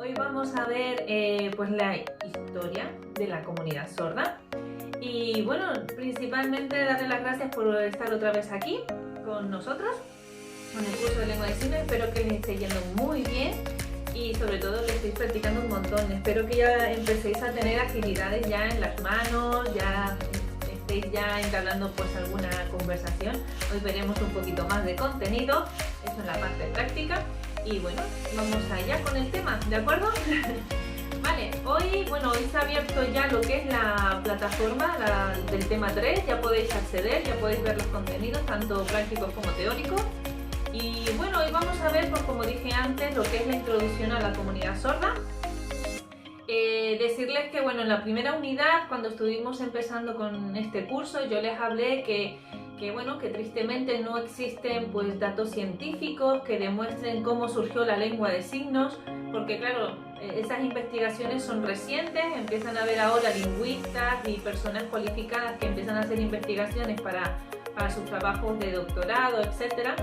Hoy vamos a ver pues la historia de la comunidad sorda y bueno, principalmente darle las gracias por estar otra vez aquí con nosotros con el curso de lengua de signos. Espero que les esté yendo muy bien y sobre todo que estéis practicando un montón. Espero que ya empecéis a tener agilidades ya en las manos, ya estéis ya entablando pues alguna conversación. Hoy veremos un poquito más de contenido, eso en la parte práctica. Y bueno, vamos allá con el tema, ¿de acuerdo? Vale, hoy se ha abierto ya lo que es la plataforma del tema 3, ya podéis acceder, ya podéis ver los contenidos, tanto prácticos como teóricos. Y bueno, hoy vamos a ver, pues como dije antes, lo que es la introducción a la comunidad sorda. Decirles que bueno, en la primera unidad, cuando estuvimos empezando con este curso, yo les hablé que tristemente no existen pues datos científicos que demuestren cómo surgió la lengua de signos, porque claro, esas investigaciones son recientes, empiezan a haber ahora lingüistas y personas cualificadas que empiezan a hacer investigaciones para sus trabajos de doctorado, etcétera.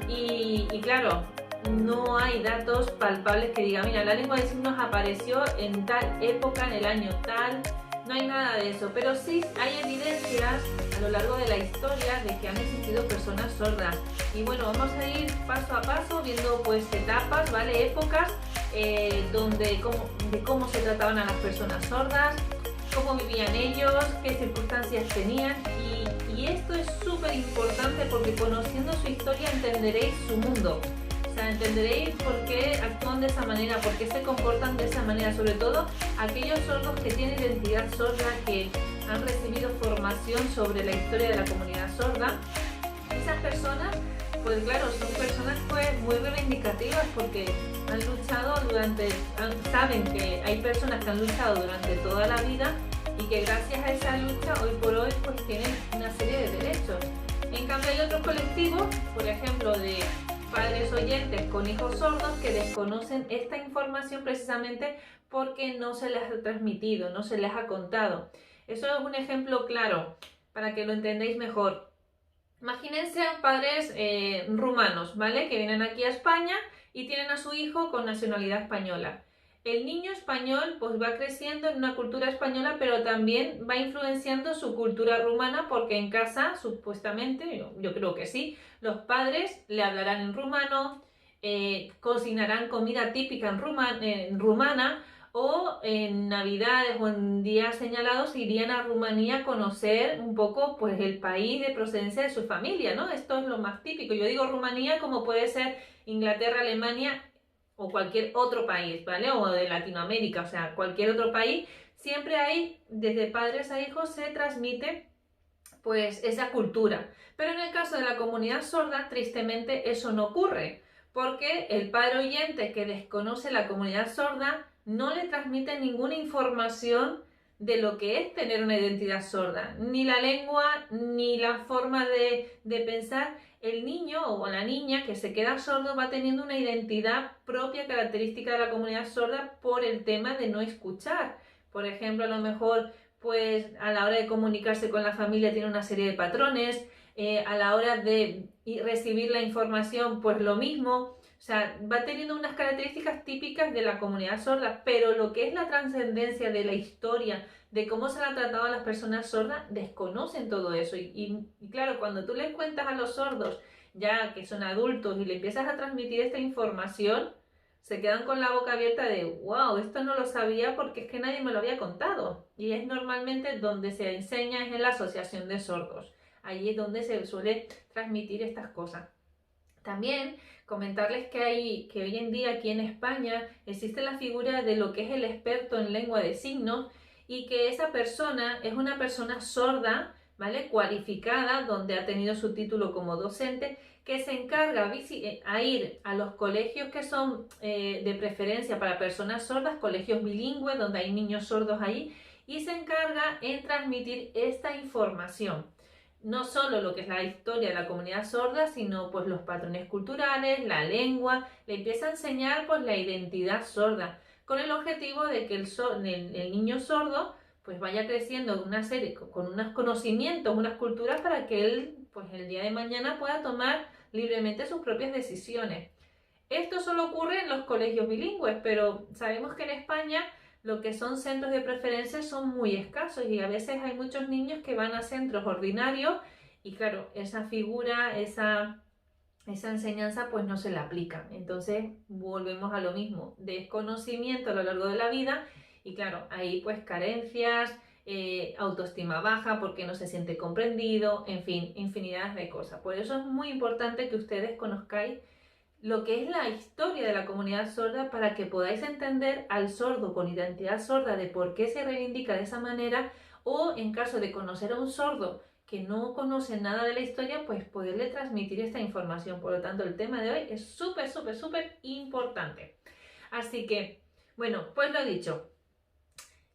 Y claro, no hay datos palpables que digan, mira, la lengua de signos apareció en tal época, en el año tal. No hay nada de eso, pero sí hay evidencias a lo largo de la historia de que han existido personas sordas. Y bueno, vamos a ir paso a paso viendo pues etapas, ¿vale? Épocas de cómo se trataban a las personas sordas, cómo vivían ellos, qué circunstancias tenían. Y esto es súper importante porque conociendo su historia entenderéis su mundo. O sea, entenderéis por qué actúan de esa manera, por qué se comportan de esa manera, sobre todo aquellos sordos que tienen identidad sorda, que han recibido formación sobre la historia de la comunidad sorda. Esas personas, pues claro, son personas pues muy reivindicativas porque han luchado saben que hay personas que han luchado durante toda la vida y que gracias a esa lucha hoy por hoy pues tienen una serie de derechos. En cambio hay otros colectivos, por ejemplo, de padres oyentes con hijos sordos que desconocen esta información precisamente porque no se les ha transmitido, no se les ha contado. Eso es un ejemplo claro para que lo entendáis mejor. Imagínense padres rumanos, ¿vale? Que vienen aquí a España y tienen a su hijo con nacionalidad española. El niño español pues va creciendo en una cultura española, pero también va influenciando su cultura rumana porque en casa, supuestamente, yo creo que sí, los padres le hablarán en rumano, cocinarán comida típica en rumana, o en navidades o en días señalados irían a Rumanía a conocer un poco pues el país de procedencia de su familia, ¿no? Esto es lo más típico. Yo digo Rumanía como puede ser Inglaterra, Alemania o cualquier otro país, ¿vale? O de Latinoamérica, o sea, cualquier otro país. Siempre hay, desde padres a hijos se transmite pues esa cultura. Pero en el caso de la comunidad sorda, tristemente eso no ocurre, porque el padre oyente que desconoce la comunidad sorda no le transmite ninguna información de lo que es tener una identidad sorda, ni la lengua, ni la forma de pensar. El niño o la niña que se queda sordo va teniendo una identidad propia, característica de la comunidad sorda por el tema de no escuchar. Por ejemplo, a lo mejor pues a la hora de comunicarse con la familia tiene una serie de patrones, a la hora de recibir la información pues lo mismo. O sea, va teniendo unas características típicas de la comunidad sorda, pero lo que es la trascendencia de la historia, de cómo se la ha tratado a las personas sordas, desconocen todo eso. Y claro, cuando tú les cuentas a los sordos, ya que son adultos, y le empiezas a transmitir esta información, se quedan con la boca abierta de wow, esto no lo sabía porque es que nadie me lo había contado. Y es normalmente donde se enseña, es en la asociación de sordos. Allí es donde se suele transmitir estas cosas. También comentarles que hoy en día aquí en España existe la figura de lo que es el experto en lengua de signos y que esa persona es una persona sorda, ¿vale? Cualificada, donde ha tenido su título como docente, que se encarga a ir a los colegios que son de preferencia para personas sordas, colegios bilingües, donde hay niños sordos ahí, y se encarga en transmitir esta información. No solo lo que es la historia de la comunidad sorda, sino pues los patrones culturales, la lengua, le empieza a enseñar pues la identidad sorda, con el objetivo de que el niño sordo pues vaya creciendo con unos conocimientos, unas culturas para que él pues el día de mañana pueda tomar libremente sus propias decisiones. Esto solo ocurre en los colegios bilingües, pero sabemos que en España lo que son centros de preferencia son muy escasos y a veces hay muchos niños que van a centros ordinarios y claro, esa figura, esa enseñanza pues no se la aplica. Entonces volvemos a lo mismo, desconocimiento a lo largo de la vida y claro, ahí pues carencias, autoestima baja porque no se siente comprendido, en fin, infinidad de cosas. Por eso es muy importante que ustedes conozcáis lo que es la historia de la comunidad sorda para que podáis entender al sordo con identidad sorda de por qué se reivindica de esa manera o en caso de conocer a un sordo que no conoce nada de la historia, pues poderle transmitir esta información. Por lo tanto, el tema de hoy es súper, súper, súper importante. Así que, bueno, pues lo dicho.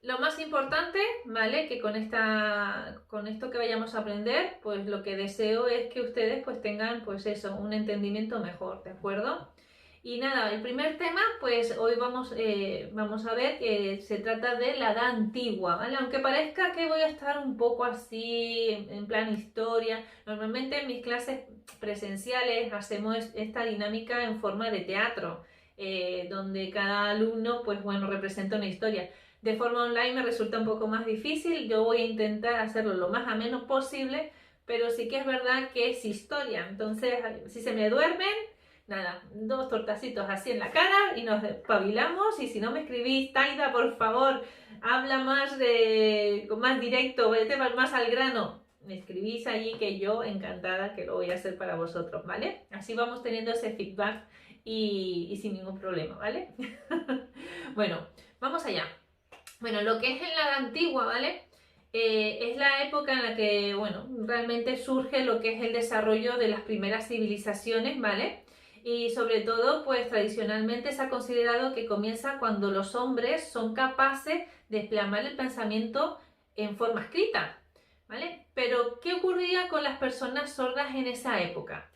Lo más importante, ¿vale? Que con esto que vayamos a aprender, pues lo que deseo es que ustedes pues tengan pues eso, un entendimiento mejor, ¿de acuerdo? Y nada, el primer tema, pues hoy vamos a ver que se trata de la edad antigua, ¿vale? Aunque parezca que voy a estar un poco así, en plan historia, normalmente en mis clases presenciales hacemos esta dinámica en forma de teatro, donde cada alumno, pues bueno, representa una historia. De forma online me resulta un poco más difícil, yo voy a intentar hacerlo lo más ameno posible, pero sí que es verdad que es historia, entonces si se me duermen, nada, 2 tortacitos así en la cara y nos espabilamos. Y si no me escribís, Taida, por favor, habla más más directo, vete más al grano. Me escribís allí que yo encantada que lo voy a hacer para vosotros, ¿vale? Así vamos teniendo ese feedback y sin ningún problema, ¿vale? Bueno, vamos allá. Bueno, lo que es en la edad antigua, ¿vale? Es la época en la que, bueno, realmente surge lo que es el desarrollo de las primeras civilizaciones, ¿vale? Y sobre todo, pues tradicionalmente se ha considerado que comienza cuando los hombres son capaces de plasmar el pensamiento en forma escrita, ¿vale? Pero, ¿qué ocurría con las personas sordas en esa época?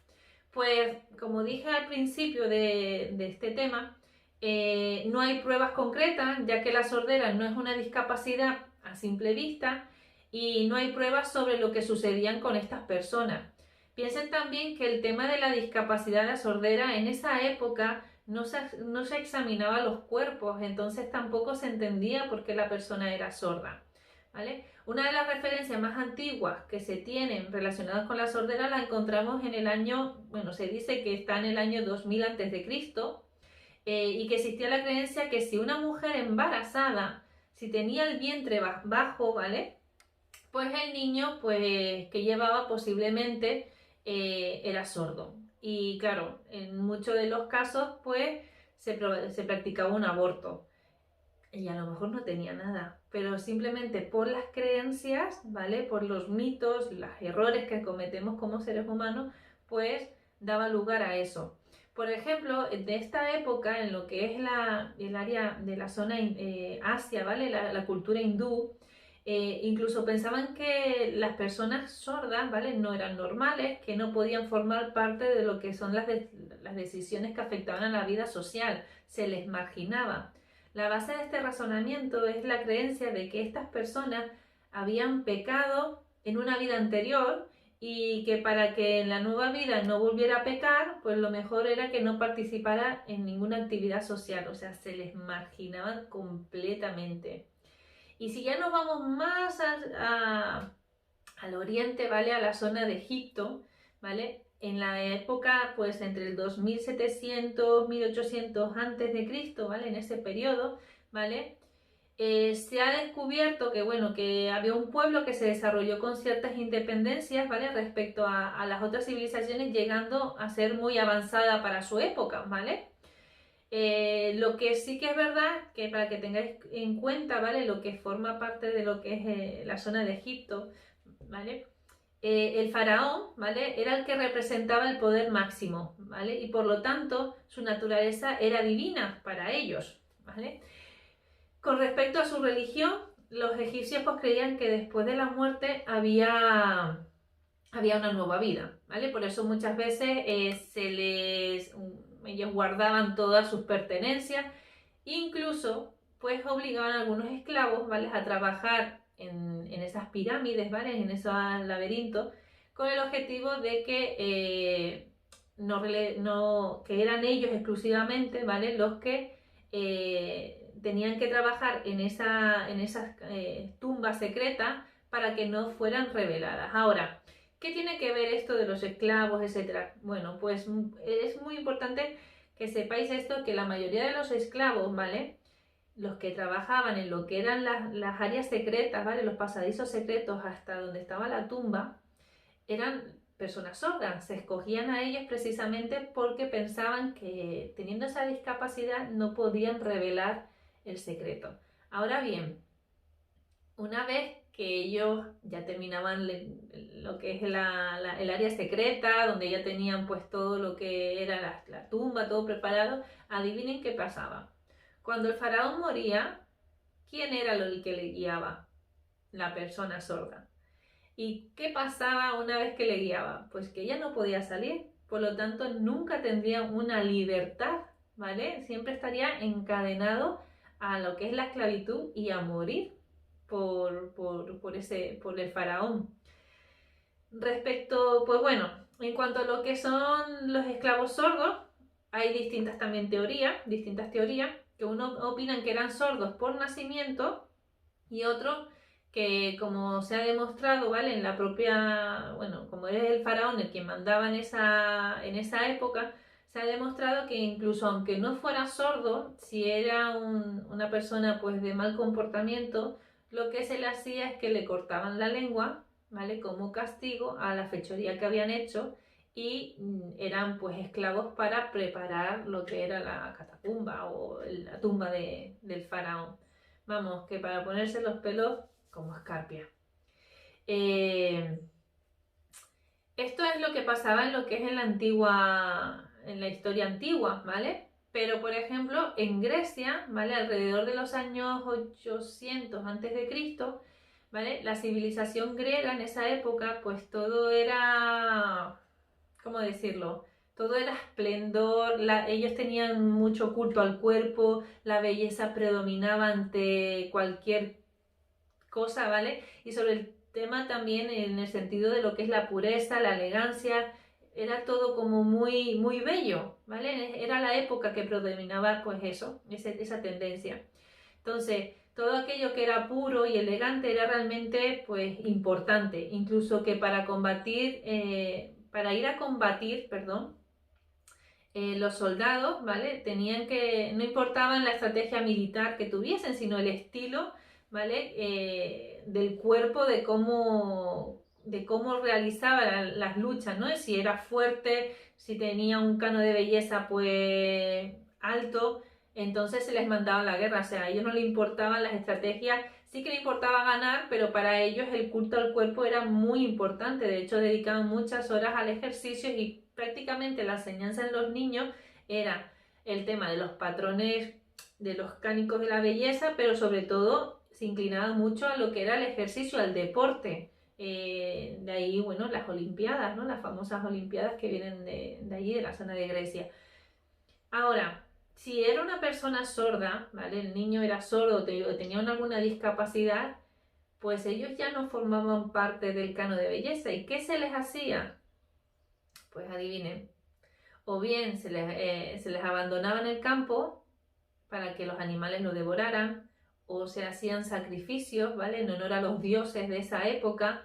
Pues, como dije al principio de este tema, no hay pruebas concretas, ya que la sordera no es una discapacidad a simple vista y no hay pruebas sobre lo que sucedían con estas personas. Piensen también que el tema de la discapacidad de la sordera en esa época no se examinaba los cuerpos, entonces tampoco se entendía por qué la persona era sorda, ¿vale? Una de las referencias más antiguas que se tienen relacionadas con la sordera la encontramos en el año, bueno, se dice que está en el año 2000 a.C., y que existía la creencia que si una mujer embarazada, si tenía el vientre bajo, ¿vale? Pues el niño pues, que llevaba posiblemente era sordo. Y claro, en muchos de los casos pues se practicaba un aborto. Y a lo mejor no tenía nada, pero simplemente por las creencias, ¿vale? Por los mitos, los errores que cometemos como seres humanos, pues daba lugar a eso. Por ejemplo, de esta época, en lo que es el área de la zona Asia, ¿vale? La cultura hindú, incluso pensaban que las personas sordas, ¿vale? No eran normales, que no podían formar parte de lo que son las decisiones que afectaban a la vida social, se les marginaba. La base de este razonamiento es la creencia de que estas personas habían pecado en una vida anterior y que para que en la nueva vida no volviera a pecar, pues lo mejor era que no participara en ninguna actividad social, o sea, se les marginaba completamente. Y si ya nos vamos más al oriente, ¿vale? A la zona de Egipto, ¿vale? En la época, pues entre el 2700, 1800 antes de Cristo, ¿vale? En ese periodo, ¿vale? Se ha descubierto que, bueno, que había un pueblo que se desarrolló con ciertas independencias, ¿vale? Respecto a las otras civilizaciones, llegando a ser muy avanzada para su época, ¿vale? Lo que sí que es verdad, que para que tengáis en cuenta, ¿vale? Lo que forma parte de lo que es la zona de Egipto, ¿vale? El faraón, ¿vale? Era el que representaba el poder máximo, ¿vale? Y por lo tanto, su naturaleza era divina para ellos, ¿vale? Con respecto a su religión, los egipcios pues, creían que después de la muerte había una nueva vida, ¿vale? Por eso muchas veces ellos guardaban todas sus pertenencias, incluso pues obligaban a algunos esclavos, ¿vale? A trabajar en esas pirámides, ¿vale? En esos laberintos, con el objetivo de que que eran ellos exclusivamente, ¿vale? Los que tenían que trabajar en esas tumbas secretas para que no fueran reveladas. Ahora, ¿qué tiene que ver esto de los esclavos, etcétera? Bueno, pues es muy importante que sepáis esto, que la mayoría de los esclavos, ¿vale? Los que trabajaban en lo que eran las áreas secretas, ¿vale? Los pasadizos secretos hasta donde estaba la tumba, eran personas sordas. Se escogían a ellos precisamente porque pensaban que teniendo esa discapacidad no podían revelar el secreto. Ahora bien, una vez que ellos ya terminaban lo que es el área secreta, donde ya tenían pues todo lo que era la tumba, todo preparado, adivinen qué pasaba. Cuando el faraón moría, ¿quién era el que le guiaba? La persona sorda. ¿Y qué pasaba una vez que le guiaba? Pues que ella no podía salir, por lo tanto nunca tendría una libertad, ¿vale? Siempre estaría encadenado a lo que es la esclavitud y a morir por el faraón. Respecto, pues bueno, en cuanto a lo que son los esclavos sordos, hay distintas teorías, que uno opinan que eran sordos por nacimiento y otros que, como se ha demostrado, ¿vale? En la propia, bueno, como era el faraón el que mandaba en esa época, se ha demostrado que incluso aunque no fuera sordo, si era una persona pues de mal comportamiento, lo que se le hacía es que le cortaban la lengua, ¿vale? Como castigo a la fechoría que habían hecho y eran pues esclavos para preparar lo que era la catacumba o la tumba del faraón. Vamos, que para ponerse los pelos como escarpia. Esto es lo que pasaba en lo que es en la historia antigua, ¿vale? Pero, por ejemplo, en Grecia, ¿vale? Alrededor de los años 800 a.C., ¿vale? La civilización griega en esa época, pues todo era, ¿cómo decirlo? Todo era esplendor, ellos tenían mucho culto al cuerpo, la belleza predominaba ante cualquier cosa, ¿vale? Y sobre el tema también en el sentido de lo que es la pureza, la elegancia, era todo como muy, muy bello, ¿vale? Era la época que predominaba pues eso, esa tendencia. Entonces, todo aquello que era puro y elegante era realmente pues importante, incluso que para ir a combatir, perdón, los soldados, ¿vale? No importaba la estrategia militar que tuviesen, sino el estilo, ¿vale? Del cuerpo, de cómo realizaba las luchas, ¿no? Si era fuerte, si tenía un cano de belleza, pues alto, entonces se les mandaba a la guerra. O sea, a ellos no les importaban las estrategias, sí que les importaba ganar, pero para ellos el culto al cuerpo era muy importante. De hecho, dedicaban muchas horas al ejercicio y prácticamente la enseñanza en los niños era el tema de los patrones de los cánicos de la belleza, pero sobre todo se inclinaban mucho a lo que era el ejercicio, al deporte. De ahí, bueno, las Olimpiadas, ¿no? Las famosas Olimpiadas que vienen de allí, de la zona de Grecia. Ahora, si era una persona sorda, ¿vale? El niño era sordo o tenía alguna discapacidad, pues ellos ya no formaban parte del cano de belleza. ¿Y qué se les hacía? Pues adivinen, o bien se les abandonaba en el campo para que los animales lo devoraran, o se hacían sacrificios, ¿vale? En honor a los dioses de esa época,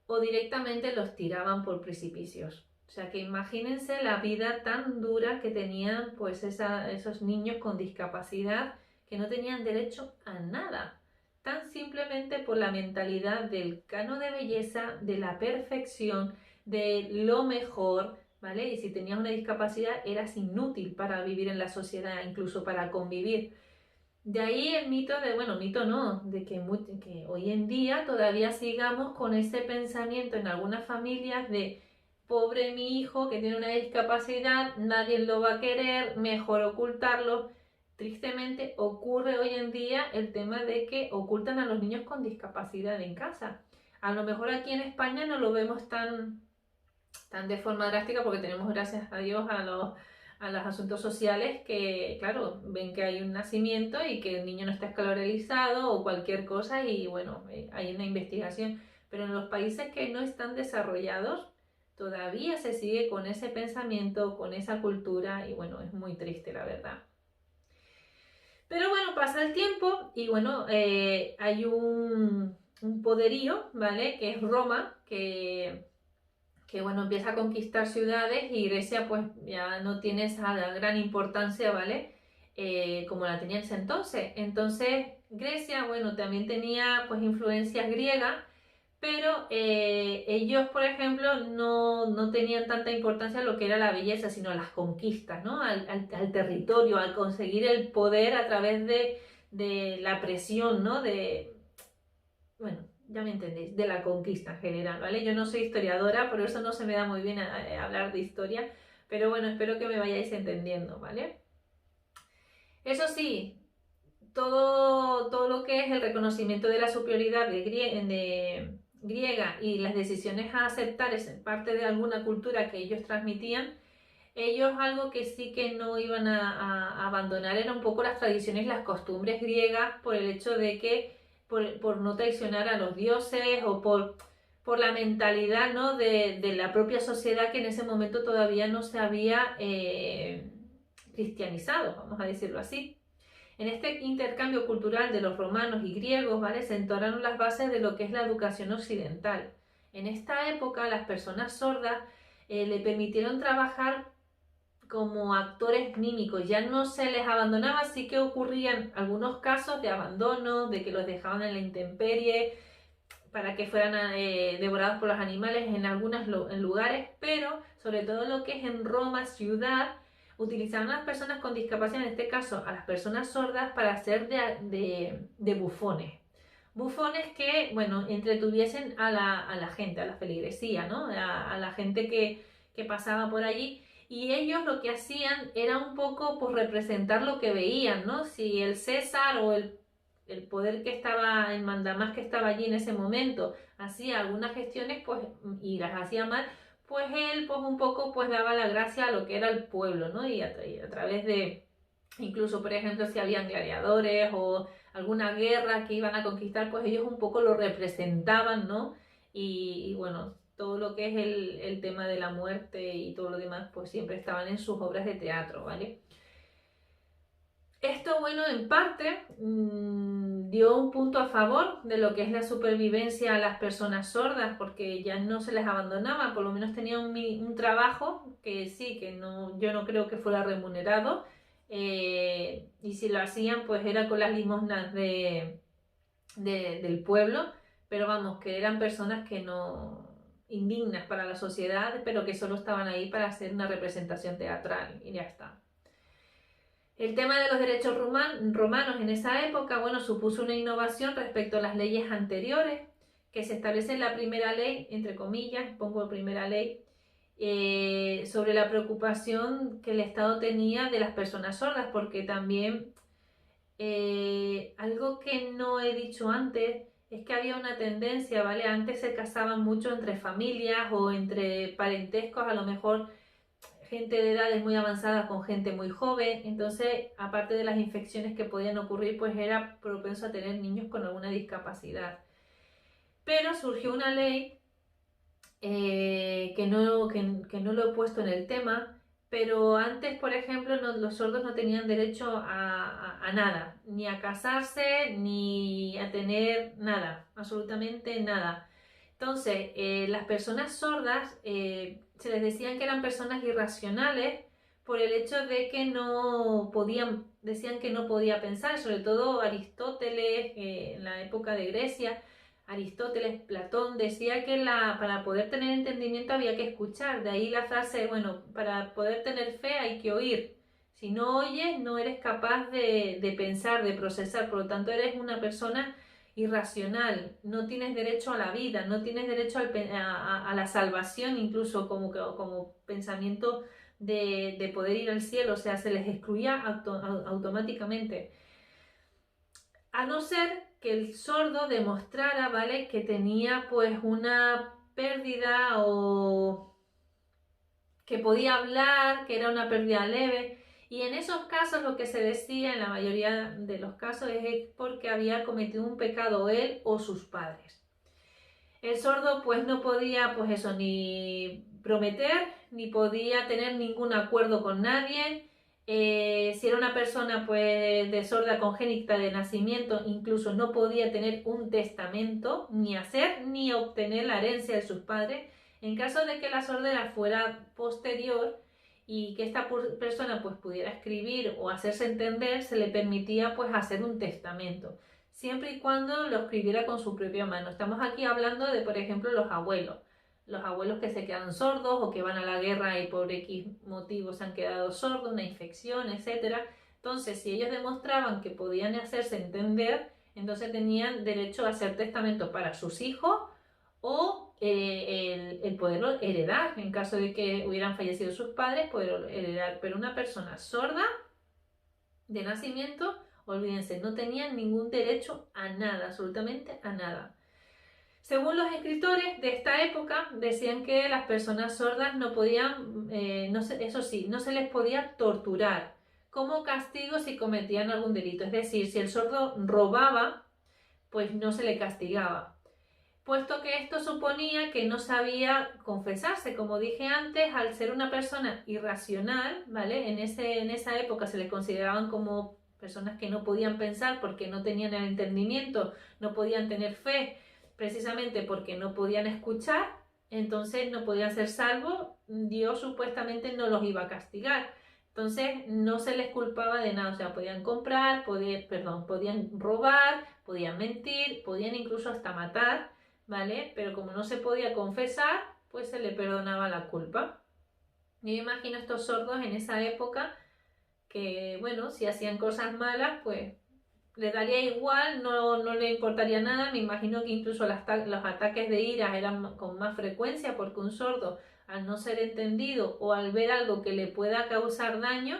o directamente los tiraban por precipicios. O sea que imagínense la vida tan dura que tenían pues esos niños con discapacidad que no tenían derecho a nada, tan simplemente por la mentalidad del cano de belleza, de la perfección, de lo mejor, ¿vale? Y si tenías una discapacidad eras inútil para vivir en la sociedad, incluso para convivir. De ahí el mito mito no, de que hoy en día todavía sigamos con ese pensamiento en algunas familias de pobre mi hijo que tiene una discapacidad, nadie lo va a querer, mejor ocultarlo. Tristemente ocurre hoy en día el tema de que ocultan a los niños con discapacidad en casa. A lo mejor aquí en España no lo vemos tan de forma drástica porque tenemos, gracias a Dios, a los asuntos sociales que, claro, ven que hay un nacimiento y que el niño no está escolarizado o cualquier cosa y, bueno, hay una investigación. Pero en los países que no están desarrollados, todavía se sigue con ese pensamiento, con esa cultura, y bueno, es muy triste la verdad. Pero bueno, pasa el tiempo y bueno, hay un poderío, ¿vale? Que es Roma, que bueno, empieza a conquistar ciudades y Grecia pues ya no tiene esa gran importancia, ¿vale? Como la tenía en ese entonces. Entonces Grecia, bueno, también tenía pues influencias griegas, pero ellos, por ejemplo, no tenían tanta importancia en lo que era la belleza, sino las conquistas, ¿no? Al territorio, al conseguir el poder a través de la presión, ¿no? Bueno, ya me entendéis, de la conquista en general, ¿vale? Yo no soy historiadora, por eso no se me da muy bien hablar de historia, pero bueno, espero que me vayáis entendiendo, ¿vale? Eso sí, todo lo que es el reconocimiento de la superioridad de griega y las decisiones a aceptar es parte de alguna cultura que ellos transmitían, ellos algo que sí que no iban a abandonar era un poco las tradiciones y las costumbres griegas por el hecho de que, por no traicionar a los dioses o por la mentalidad, ¿no? de la propia sociedad que en ese momento todavía no se había cristianizado, vamos a decirlo así. En este intercambio cultural de los romanos y griegos, ¿vale? Se entonaron las bases de lo que es la educación occidental. En esta época, las personas sordas le permitieron trabajar como actores mímicos, ya no se les abandonaba, sí que ocurrían algunos casos de abandono, de que los dejaban en la intemperie para que fueran devorados por los animales en algunos lugares, pero sobre todo lo que es en Roma, ciudad, utilizaban a las personas con discapacidad, en este caso a las personas sordas, para hacer de bufones. Bufones que, bueno, entretuviesen a la gente, a la feligresía, ¿no? A la gente que pasaba por allí. Y ellos lo que hacían era un poco pues representar lo que veían, ¿no? Si el César o el poder que estaba, el mandamás que estaba allí en ese momento, hacía algunas gestiones pues, y las hacía mal, pues él pues un poco pues daba la gracia a lo que era el pueblo, ¿no? Y a través de, incluso por ejemplo si habían gladiadores o alguna guerra que iban a conquistar, pues ellos un poco lo representaban, ¿no? Y bueno, todo lo que es el tema de la muerte y todo lo demás, pues siempre estaban en sus obras de teatro, ¿vale? Esto, bueno, en parte dio un punto a favor de lo que es la supervivencia a las personas sordas, porque ya no se les abandonaba, por lo menos tenían un trabajo que sí, que no, yo no creo que fuera remunerado, y si lo hacían, pues era con las limosnas del pueblo, pero vamos, que eran personas que no indignas para la sociedad, pero que solo estaban ahí para hacer una representación teatral y ya está. El tema de los derechos romanos en esa época, bueno, supuso una innovación respecto a las leyes anteriores, que se establece en la primera ley, entre comillas, pongo primera ley, sobre la preocupación que el Estado tenía de las personas sordas, porque también algo que no he dicho antes es que había una tendencia, ¿vale? Antes se casaban mucho entre familias o entre parentescos, a lo mejor gente de edades muy avanzadas con gente muy joven, entonces aparte de las infecciones que podían ocurrir, pues era propenso a tener niños con alguna discapacidad. Pero surgió una ley que no lo he puesto en el tema, pero antes, por ejemplo, los sordos no tenían derecho a nada, ni a casarse, ni a tener nada, absolutamente nada. Entonces, las personas sordas se les decían que eran personas irracionales por el hecho de que no podían, decían que no podía pensar, sobre todo Aristóteles, en la época de Grecia, Aristóteles, Platón, decía que para poder tener entendimiento había que escuchar, de ahí la frase, bueno, para poder tener fe hay que oír. Si no oyes, no eres capaz de pensar, de procesar, por lo tanto eres una persona irracional, no tienes derecho a la vida, no tienes derecho a la salvación, incluso como pensamiento de poder ir al cielo, o sea, se les excluía automáticamente. A no ser que el sordo demostrara, ¿vale?, que tenía pues una pérdida o que podía hablar, que era una pérdida leve. Y en esos casos lo que se decía, en la mayoría de los casos, es porque había cometido un pecado él o sus padres. El sordo pues no podía, pues eso, ni prometer, ni podía tener ningún acuerdo con nadie. Si era una persona pues de sorda congénita de nacimiento, incluso no podía tener un testamento, ni hacer ni obtener la herencia de sus padres. En caso de que la sordera fuera posterior y que esta persona pues pudiera escribir o hacerse entender, se le permitía pues hacer un testamento, siempre y cuando lo escribiera con su propia mano. Estamos aquí hablando de, por ejemplo, los abuelos que se quedan sordos o que van a la guerra y por X motivos se han quedado sordos, una infección, etcétera. Entonces, si ellos demostraban que podían hacerse entender, entonces tenían derecho a hacer testamento para sus hijos o el poderlo heredar, en caso de que hubieran fallecido sus padres, poderlo heredar. Pero una persona sorda de nacimiento, olvídense, no tenían ningún derecho a nada, absolutamente a nada. Según los escritores de esta época, decían que las personas sordas no podían, eso sí, no se les podía torturar como castigo si cometían algún delito. Es decir, si el sordo robaba, pues no se le castigaba, puesto que esto suponía que no sabía confesarse. Como dije antes, al ser una persona irracional, ¿vale? En esa época se les consideraban como personas que no podían pensar porque no tenían el entendimiento, no podían tener fe, precisamente porque no podían escuchar, entonces no podían ser salvos. Dios supuestamente no los iba a castigar. Entonces no se les culpaba de nada, o sea, podían comprar, podían robar, podían mentir, podían incluso hasta matar, ¿vale? Pero como no se podía confesar, pues se le perdonaba la culpa. Yo me imagino a estos sordos en esa época que, bueno, si hacían cosas malas, pues le daría igual, no le importaría nada. Me imagino que incluso los ataques de ira eran con más frecuencia, porque un sordo, al no ser entendido o al ver algo que le pueda causar daño,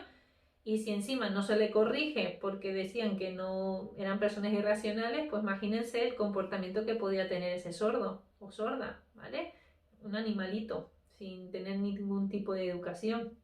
y si encima no se le corrige porque decían que no eran personas irracionales, pues imagínense el comportamiento que podía tener ese sordo o sorda, ¿vale? Un animalito sin tener ningún tipo de educación.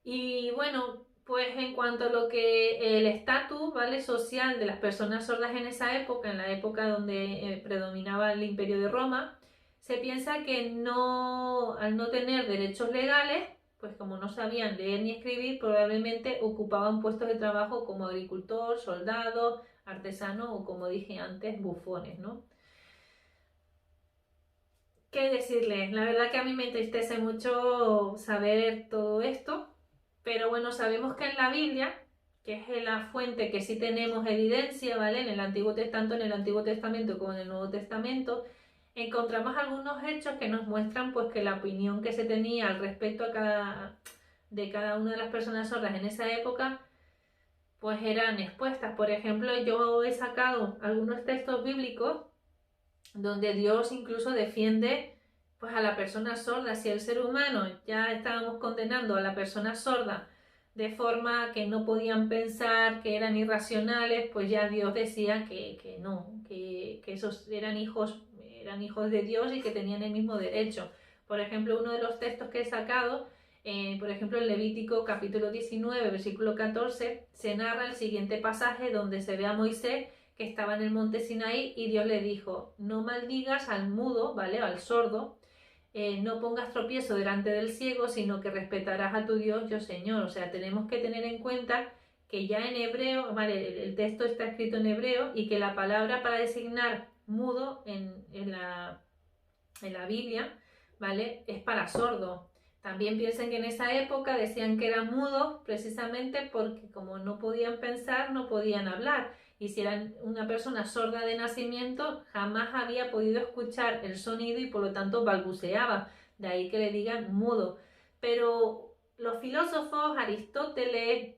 Y bueno, pues en cuanto a lo que el estatus, ¿vale?, social de las personas sordas en esa época, en la época donde predominaba el Imperio de Roma, se piensa que no, al no tener derechos legales, pues como no sabían leer ni escribir, probablemente ocupaban puestos de trabajo como agricultor, soldado, artesano o, como dije antes, bufones, ¿no? ¿Qué decirles? La verdad que a mí me entristece mucho saber todo esto, pero bueno, sabemos que en la Biblia, que es la fuente que sí tenemos evidencia, ¿vale? Tanto en el Antiguo Testamento como en el Nuevo Testamento, encontramos algunos hechos que nos muestran pues que la opinión que se tenía al respecto de cada una de las personas sordas en esa época, pues eran expuestas. Por ejemplo, yo he sacado algunos textos bíblicos donde Dios incluso defiende pues a la persona sorda. Si el ser humano, ya estábamos condenando a la persona sorda de forma que no podían pensar, que eran irracionales, pues ya Dios decía que no, que esos eran hijos de Dios y que tenían el mismo derecho. Por ejemplo, uno de los textos que he sacado, por ejemplo, en Levítico capítulo 19, versículo 14, se narra el siguiente pasaje donde se ve a Moisés que estaba en el monte Sinaí y Dios le dijo: no maldigas al mudo, ¿vale?, al sordo, no pongas tropiezo delante del ciego, sino que respetarás a tu Dios, yo Señor. O sea, tenemos que tener en cuenta que ya en hebreo, ¿vale?, el texto está escrito en hebreo y que la palabra para designar mudo en la Biblia, ¿vale?, es para sordo. También piensen que en esa época decían que eran mudos precisamente porque como no podían pensar, no podían hablar. Y si eran una persona sorda de nacimiento, jamás había podido escuchar el sonido y por lo tanto balbuceaba. De ahí que le digan mudo. Pero los filósofos, Aristóteles,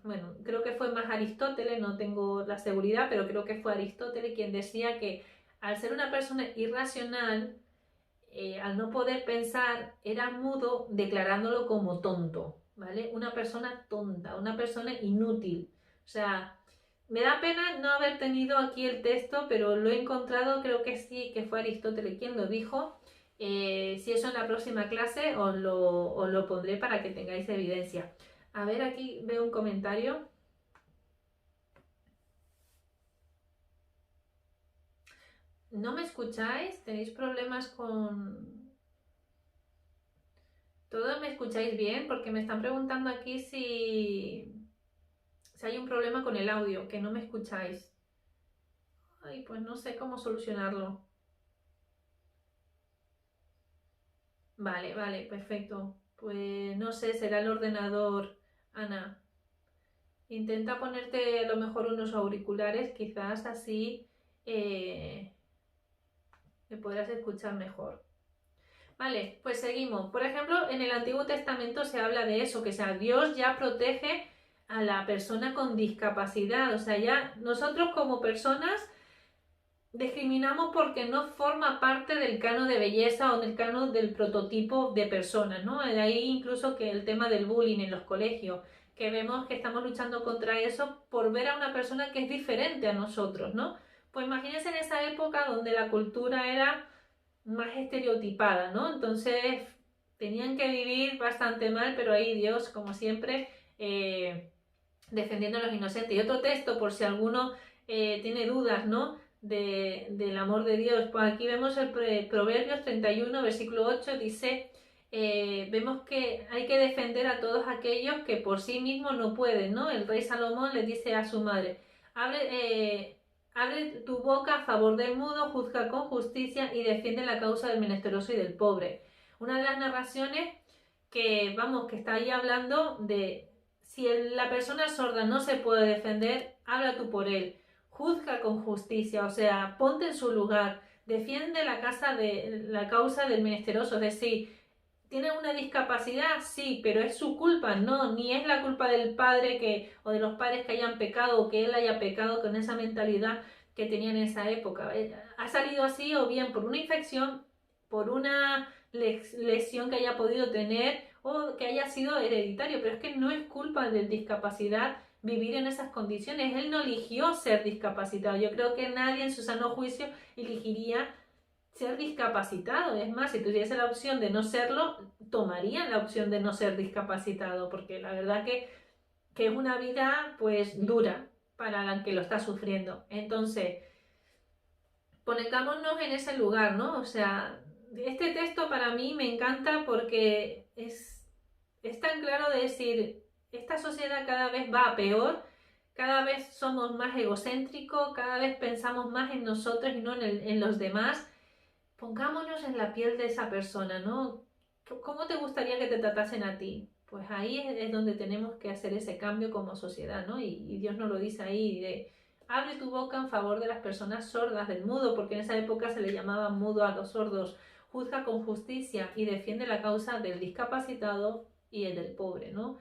bueno, creo que fue más Aristóteles, no tengo la seguridad, pero creo que fue Aristóteles quien decía que al ser una persona irracional, al no poder pensar, era mudo, declarándolo como tonto, ¿vale? Una persona tonta, una persona inútil. O sea, me da pena no haber tenido aquí el texto, pero lo he encontrado, creo que sí, que fue Aristóteles quien lo dijo. Si eso en la próxima clase os lo pondré para que tengáis evidencia. A ver, aquí veo un comentario. ¿No me escucháis? ¿Tenéis problemas con ¿Todos me escucháis bien? Porque me están preguntando aquí si hay un problema con el audio, que no me escucháis. Ay, pues no sé cómo solucionarlo. Vale, vale, perfecto. Pues no sé, será el ordenador, Ana. Intenta ponerte a lo mejor unos auriculares, quizás así eh, me podrás escuchar mejor. Vale, pues seguimos. Por ejemplo, en el Antiguo Testamento se habla de eso, que sea, Dios ya protege a la persona con discapacidad. O sea, ya nosotros como personas discriminamos porque no forma parte del canon de belleza o del canon del prototipo de personas, ¿no? De ahí incluso que el tema del bullying en los colegios, que vemos que estamos luchando contra eso por ver a una persona que es diferente a nosotros, ¿no? Pues imagínense en esa época donde la cultura era más estereotipada, ¿no? Entonces tenían que vivir bastante mal, pero ahí Dios, como siempre, defendiendo a los inocentes. Y otro texto, por si alguno tiene dudas, ¿no? Del amor de Dios. Pues aquí vemos el Proverbios 31, versículo 8, dice, vemos que hay que defender a todos aquellos que por sí mismos no pueden, ¿no? El rey Salomón le dice a su madre, abre tu boca a favor del mudo, juzga con justicia y defiende la causa del menesteroso y del pobre. Una de las narraciones que, vamos, que está ahí hablando de si la persona sorda no se puede defender, habla tú por él. Juzga con justicia, o sea, ponte en su lugar, defiende la causa del menesteroso, es decir, ¿tiene una discapacidad? Sí, pero es su culpa, no, ni es la culpa del padre o de los padres que hayan pecado o que él haya pecado con esa mentalidad que tenía en esa época. Ha salido así o bien por una infección, por una lesión que haya podido tener o que haya sido hereditario, pero es que no es culpa de discapacidad vivir en esas condiciones. Él no eligió ser discapacitado. Yo creo que nadie en su sano juicio elegiría ser discapacitado. Es más, si tuviese la opción de no serlo, tomarían la opción de no ser discapacitado, porque la verdad que es una vida pues dura para la que lo está sufriendo. Entonces, pongámonos en ese lugar, ¿no? O sea, este texto para mí me encanta porque es tan claro de decir, esta sociedad cada vez va a peor, cada vez somos más egocéntricos, cada vez pensamos más en nosotros y no en los demás. Pongámonos en la piel de esa persona, ¿no? ¿Cómo te gustaría que te tratasen a ti? Pues ahí es donde tenemos que hacer ese cambio como sociedad, ¿no? Y Dios nos lo dice ahí, de abre tu boca en favor de las personas sordas, del mudo, porque en esa época se le llamaba mudo a los sordos. Juzga con justicia y defiende la causa del discapacitado y el del pobre, ¿no?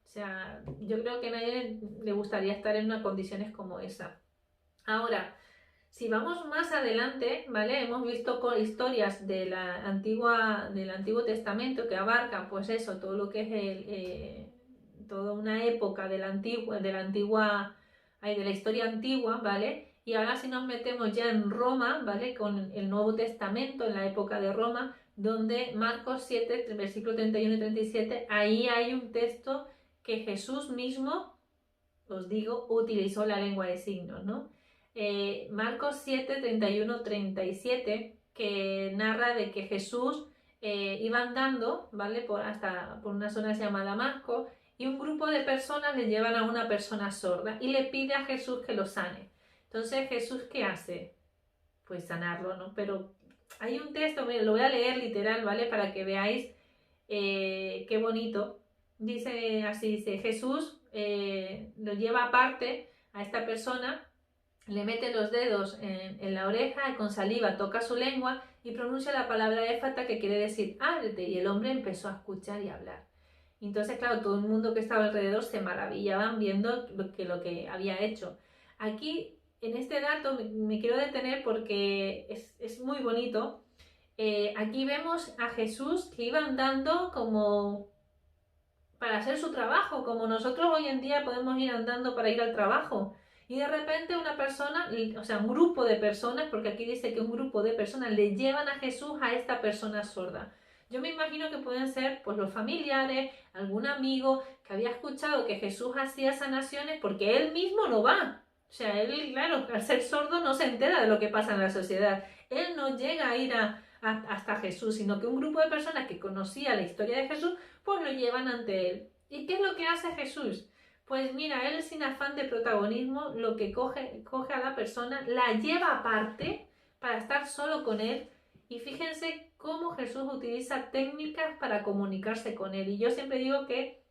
O sea, yo creo que a nadie le gustaría estar en unas condiciones como esa. Ahora, si vamos más adelante, ¿vale? Hemos visto historias del Antiguo Testamento que abarcan, pues eso, todo lo que es toda una época de la historia antigua, ¿vale? Y ahora si nos metemos ya en Roma, ¿vale? Con el Nuevo Testamento, en la época de Roma, donde Marcos 7, versículo 31 y 37, ahí hay un texto que Jesús mismo, os digo, utilizó la lengua de signos, ¿no? Marcos 7, 31, 37, que narra de que Jesús iba andando, ¿vale? Por una zona llamada Damasco, y un grupo de personas le llevan a una persona sorda y le pide a Jesús que lo sane. Entonces, ¿Jesús qué hace? Pues sanarlo, ¿no? Pero hay un texto, lo voy a leer literal, ¿vale? Para que veáis qué bonito. Dice así, dice, Jesús lo lleva aparte a esta persona, le mete los dedos en la oreja y con saliva toca su lengua y pronuncia la palabra éfata, que quiere decir ábrete, y el hombre empezó a escuchar y a hablar. Entonces, claro, todo el mundo que estaba alrededor se maravillaban viendo lo que había hecho. Aquí, en este dato, me quiero detener porque es muy bonito. Aquí vemos a Jesús que iba andando como para hacer su trabajo, como nosotros hoy en día podemos ir andando para ir al trabajo. Y de repente una persona, o sea, un grupo de personas, porque aquí dice que un grupo de personas le llevan a Jesús a esta persona sorda. Yo me imagino que pueden ser pues los familiares, algún amigo que había escuchado que Jesús hacía sanaciones porque él mismo no va. O sea, él, claro, al ser sordo no se entera de lo que pasa en la sociedad. Él no llega a ir hasta Jesús, sino que un grupo de personas que conocía la historia de Jesús, pues lo llevan ante él. ¿Y qué es lo que hace Jesús? Pues mira, él sin afán de protagonismo, lo que coge a la persona, la lleva aparte para estar solo con él. Y fíjense cómo Jesús utiliza técnicas para comunicarse con él. Y yo siempre digo que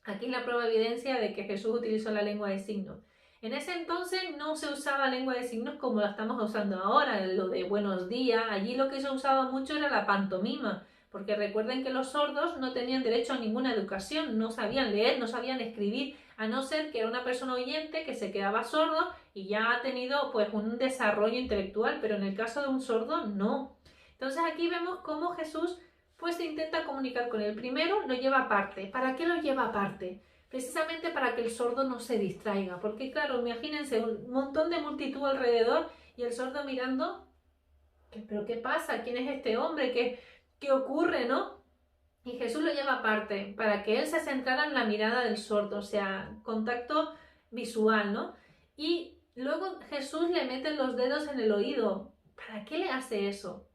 aquí es la prueba evidencia de que Jesús utilizó la lengua de signos. En ese entonces no se usaba lengua de signos como la estamos usando ahora, lo de buenos días. Allí lo que se usaba mucho era la pantomima, porque recuerden que los sordos no tenían derecho a ninguna educación, no sabían leer, no sabían escribir, a no ser que era una persona oyente que se quedaba sordo y ya ha tenido pues un desarrollo intelectual, pero en el caso de un sordo no. Entonces aquí vemos cómo Jesús pues se intenta comunicar con él. Primero lo lleva aparte. ¿Para qué lo lleva aparte? Precisamente para que el sordo no se distraiga, porque claro, imagínense un montón de multitud alrededor y el sordo mirando, ¿pero qué pasa? ¿Quién es este hombre? ¿Qué ocurre, no? Y Jesús lo lleva aparte para que él se centrara en la mirada del sordo, o sea, contacto visual, ¿no? Y luego Jesús le mete los dedos en el oído. ¿Para qué le hace eso?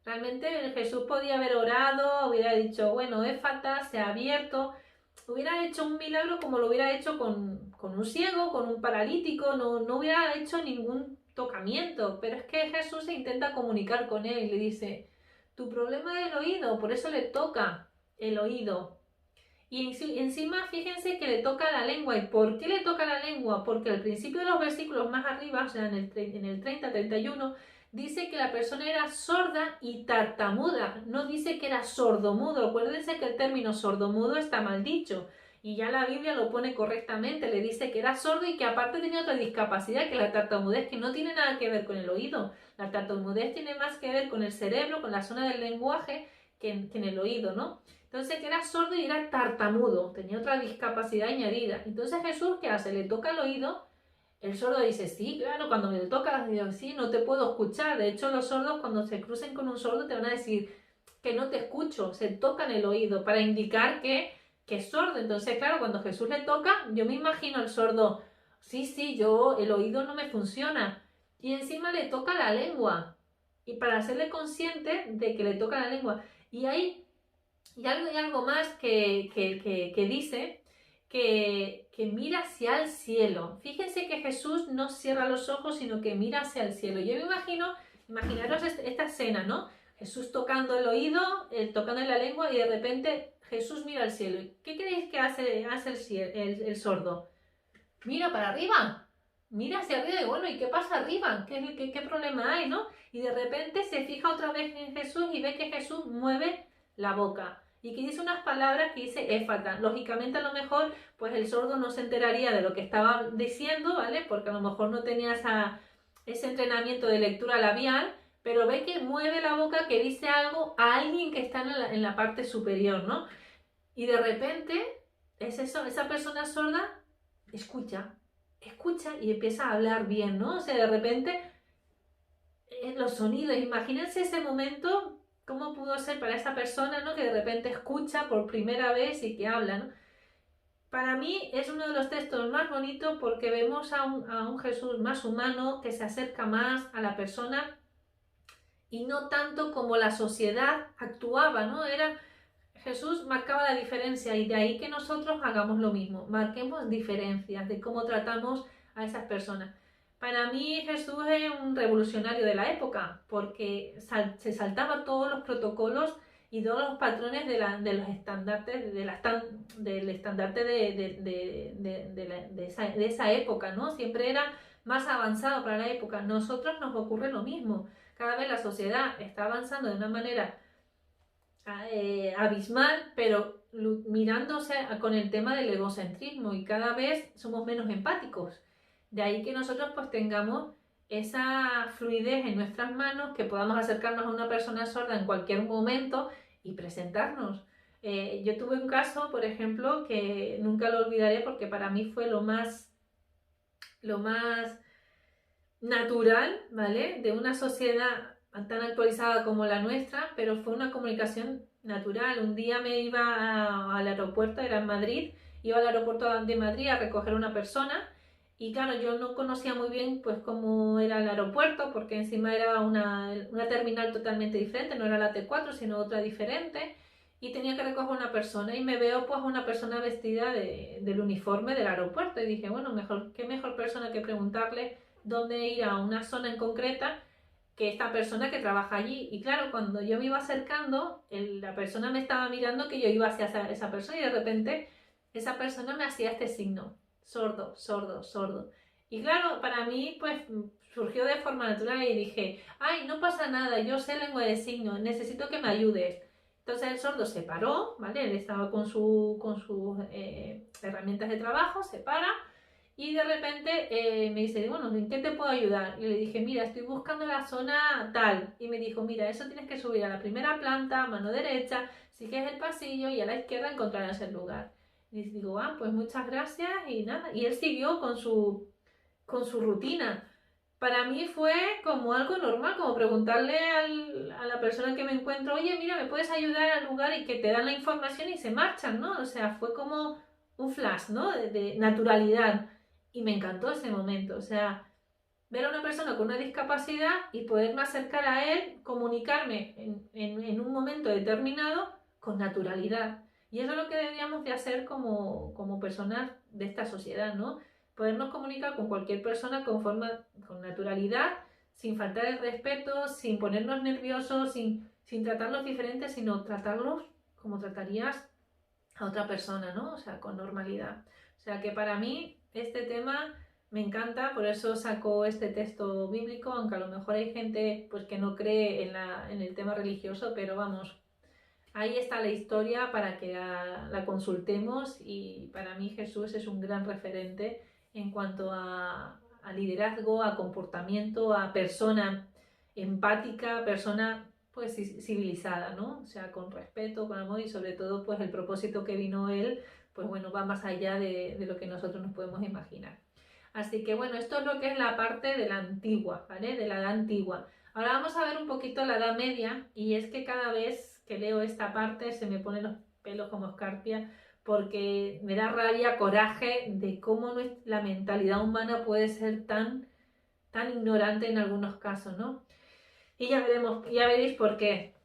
Realmente Jesús podía haber orado, hubiera dicho, bueno, éfata, se ha abierto, hubiera hecho un milagro como lo hubiera hecho con un ciego, con un paralítico, no hubiera hecho ningún tocamiento, pero es que Jesús se intenta comunicar con él y le dice, tu problema es el oído, por eso le toca el oído. Y encima fíjense que le toca la lengua. ¿Y por qué le toca la lengua? Porque al principio de los versículos más arriba, o sea, en el 30-31, dice que la persona era sorda y tartamuda. No dice que era sordomudo. Acuérdense que el término sordomudo está mal dicho. Y ya la Biblia lo pone correctamente. Le dice que era sordo y que aparte tenía otra discapacidad, que la tartamudez, que no tiene nada que ver con el oído. La tartamudez tiene más que ver con el cerebro, con la zona del lenguaje, que en el oído, ¿no? Entonces que era sordo y era tartamudo, tenía otra discapacidad añadida. Entonces Jesús, ¿qué hace? Le toca el oído, el sordo dice, sí, claro, cuando me toca, digo, sí, no te puedo escuchar. De hecho, los sordos cuando se crucen con un sordo te van a decir que no te escucho, se tocan el oído para indicar que es sordo. Entonces, claro, cuando Jesús le toca, yo me imagino al sordo, sí, el oído no me funciona. Y encima le toca la lengua. Y para hacerle consciente de que le toca la lengua. Y hay algo más que dice que mira hacia el cielo. Fíjense que Jesús no cierra los ojos, sino que mira hacia el cielo. Yo me imaginaros esta escena, ¿no? Jesús tocando el oído, tocando la lengua y de repente Jesús mira al cielo. ¿Qué creéis que hace el sordo? Mira para arriba. Mira hacia arriba y bueno, ¿y qué pasa arriba? ¿Qué problema hay, no? Y de repente se fija otra vez en Jesús y ve que Jesús mueve la boca y que dice unas palabras que dice éfata. Lógicamente a lo mejor pues el sordo no se enteraría de lo que estaba diciendo, ¿vale? Porque a lo mejor no tenía ese entrenamiento de lectura labial, pero ve que mueve la boca, que dice algo a alguien que está en la parte superior, ¿no? Y de repente esa persona sorda escucha y empieza a hablar bien, ¿no? O sea, de repente los sonidos, imagínense ese momento. ¿Cómo pudo ser para esa persona, ¿no? Que de repente escucha por primera vez y que habla, ¿no? Para mí es uno de los textos más bonitos porque vemos a un Jesús más humano que se acerca más a la persona y no tanto como la sociedad actuaba, ¿no? Jesús marcaba la diferencia y de ahí que nosotros hagamos lo mismo, marquemos diferencias de cómo tratamos a esas personas. Para mí Jesús es un revolucionario de la época porque se saltaba todos los protocolos y todos los patrones de los estandartes del estandarte de esa época, ¿no? Siempre era más avanzado para la época. Nosotros nos ocurre lo mismo. Cada vez la sociedad está avanzando de una manera abismal, pero mirándose con el tema del egocentrismo y cada vez somos menos empáticos. De ahí que nosotros pues tengamos esa fluidez en nuestras manos, que podamos acercarnos a una persona sorda en cualquier momento y presentarnos. Yo tuve un caso, por ejemplo, que nunca lo olvidaré porque para mí fue lo más natural, ¿vale? De una sociedad tan actualizada como la nuestra, pero fue una comunicación natural. Un día me iba al aeropuerto, era en Madrid, iba al aeropuerto de Madrid a recoger a una persona. Y claro, yo no conocía muy bien pues cómo era el aeropuerto, porque encima era una terminal totalmente diferente, no era la T4, sino otra diferente, y tenía que recoger una persona, y me veo pues una persona vestida del uniforme del aeropuerto, y dije, bueno, qué mejor persona que preguntarle dónde ir a una zona en concreta que esta persona que trabaja allí. Y claro, cuando yo me iba acercando, la persona me estaba mirando que yo iba hacia esa persona, y de repente esa persona me hacía este signo: sordo, sordo, sordo. Y claro, para mí pues surgió de forma natural y dije, ay, no pasa nada, yo sé lengua de signos, necesito que me ayudes. Entonces el sordo se paró, ¿vale? Él estaba con sus herramientas de trabajo, se para y de repente me dice, bueno, ¿en qué te puedo ayudar? Y le dije, mira, estoy buscando la zona tal. Y me dijo, mira, eso tienes que subir a la primera planta, mano derecha, sigues el pasillo y a la izquierda encontrarás el lugar. Y digo, ah, pues muchas gracias y nada. Y él siguió con su rutina. Para mí fue como algo normal, como preguntarle a la persona que me encuentro, oye, mira, ¿me puedes ayudar al lugar? Y que te dan la información y se marchan, ¿no? O sea, fue como un flash, ¿no? De naturalidad. Y me encantó ese momento. O sea, ver a una persona con una discapacidad y poderme acercar a él, comunicarme en un momento determinado con naturalidad. Y eso es lo que deberíamos de hacer como personas de esta sociedad, ¿no? Podernos comunicar con cualquier persona con naturalidad, sin faltar el respeto, sin ponernos nerviosos, sin tratarlos diferentes, sino tratarlos como tratarías a otra persona, ¿no? O sea, con normalidad. O sea que para mí este tema me encanta, por eso saco este texto bíblico, aunque a lo mejor hay gente pues que no cree en el tema religioso, pero vamos, ahí está la historia para que la consultemos, y para mí Jesús es un gran referente en cuanto a liderazgo, a comportamiento, a persona empática, persona pues civilizada, ¿no? O sea, con respeto, con amor, y sobre todo pues el propósito que vino él, pues bueno, va más allá de lo que nosotros nos podemos imaginar. Así que bueno, esto es lo que es la parte de la antigua, ¿vale? De la edad antigua. Ahora vamos a ver un poquito la edad media, y es que cada vez que leo esta parte se me ponen los pelos como escarpia, porque me da rabia, coraje de cómo la mentalidad humana puede ser tan ignorante en algunos casos, ¿no? Y ya veréis por qué.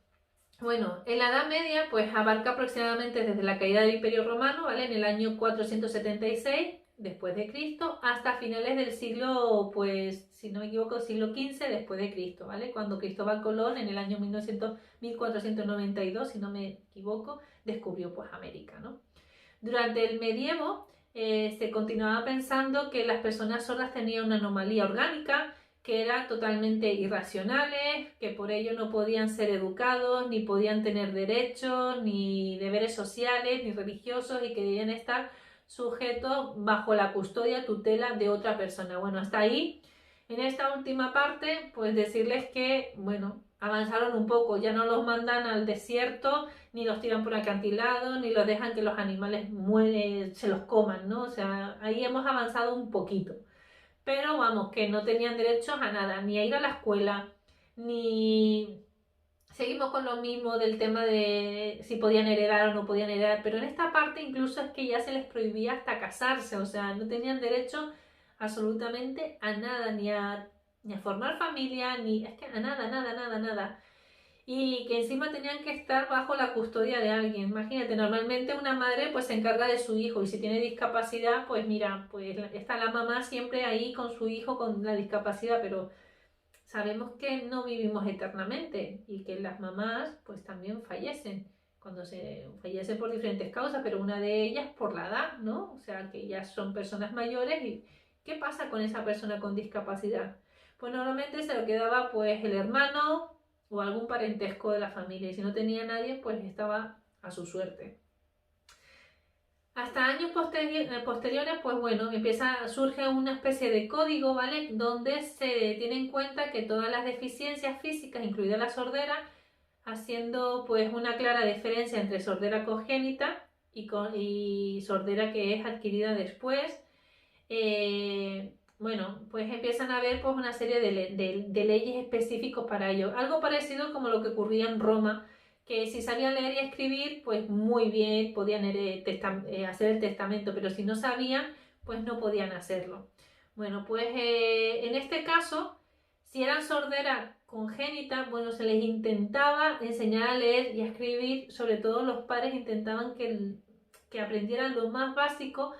Bueno, en la Edad Media pues abarca aproximadamente desde la caída del Imperio Romano, ¿vale? En el año 476 después de Cristo, hasta finales del siglo, pues si no me equivoco, siglo XV después de Cristo, ¿vale? Cuando Cristóbal Colón en el año 1492, si no me equivoco, descubrió pues América, ¿no? Durante el medievo se continuaba pensando que las personas sordas tenían una anomalía orgánica, que eran totalmente irracionales, que por ello no podían ser educados, ni podían tener derechos, ni deberes sociales, ni religiosos, y que debían estar sujetos bajo la custodia, tutela de otra persona. Bueno, hasta ahí, en esta última parte, pues decirles que, bueno, avanzaron un poco, ya no los mandan al desierto, ni los tiran por acantilados, ni los dejan que los animales se los coman, ¿no? O sea, ahí hemos avanzado un poquito. Pero vamos, que no tenían derechos a nada, ni a ir a la escuela, ni... Seguimos con lo mismo del tema de si podían heredar o no podían heredar, pero en esta parte incluso es que ya se les prohibía hasta casarse, o sea, no tenían derecho absolutamente a nada, ni a formar familia, ni es que a nada, nada, nada, nada. Y que encima tenían que estar bajo la custodia de alguien. Imagínate, normalmente una madre pues se encarga de su hijo, y si tiene discapacidad, pues mira, pues está la mamá siempre ahí con su hijo con la discapacidad, pero sabemos que no vivimos eternamente y que las mamás pues también fallecen. Cuando se fallecen por diferentes causas, pero una de ellas por la edad, ¿no? O sea, que ya son personas mayores. ¿Y qué pasa con esa persona con discapacidad? Pues normalmente se lo quedaba pues el hermano o algún parentesco de la familia, y si no tenía nadie, pues estaba a su suerte. Hasta años posteriores, pues bueno, surge una especie de código, ¿vale? Donde se tiene en cuenta que todas las deficiencias físicas, incluida la sordera, haciendo pues una clara diferencia entre sordera congénita y sordera que es adquirida después. Bueno, pues empiezan a haber pues una serie de leyes específicas para ello. Algo parecido como lo que ocurría en Roma, que si sabían leer y escribir, pues muy bien, podían hacer el testamento, pero si no sabían, pues no podían hacerlo. Bueno, pues en este caso, si eran sordera congénita, bueno, se les intentaba enseñar a leer y a escribir, sobre todo los padres intentaban que aprendieran lo más básico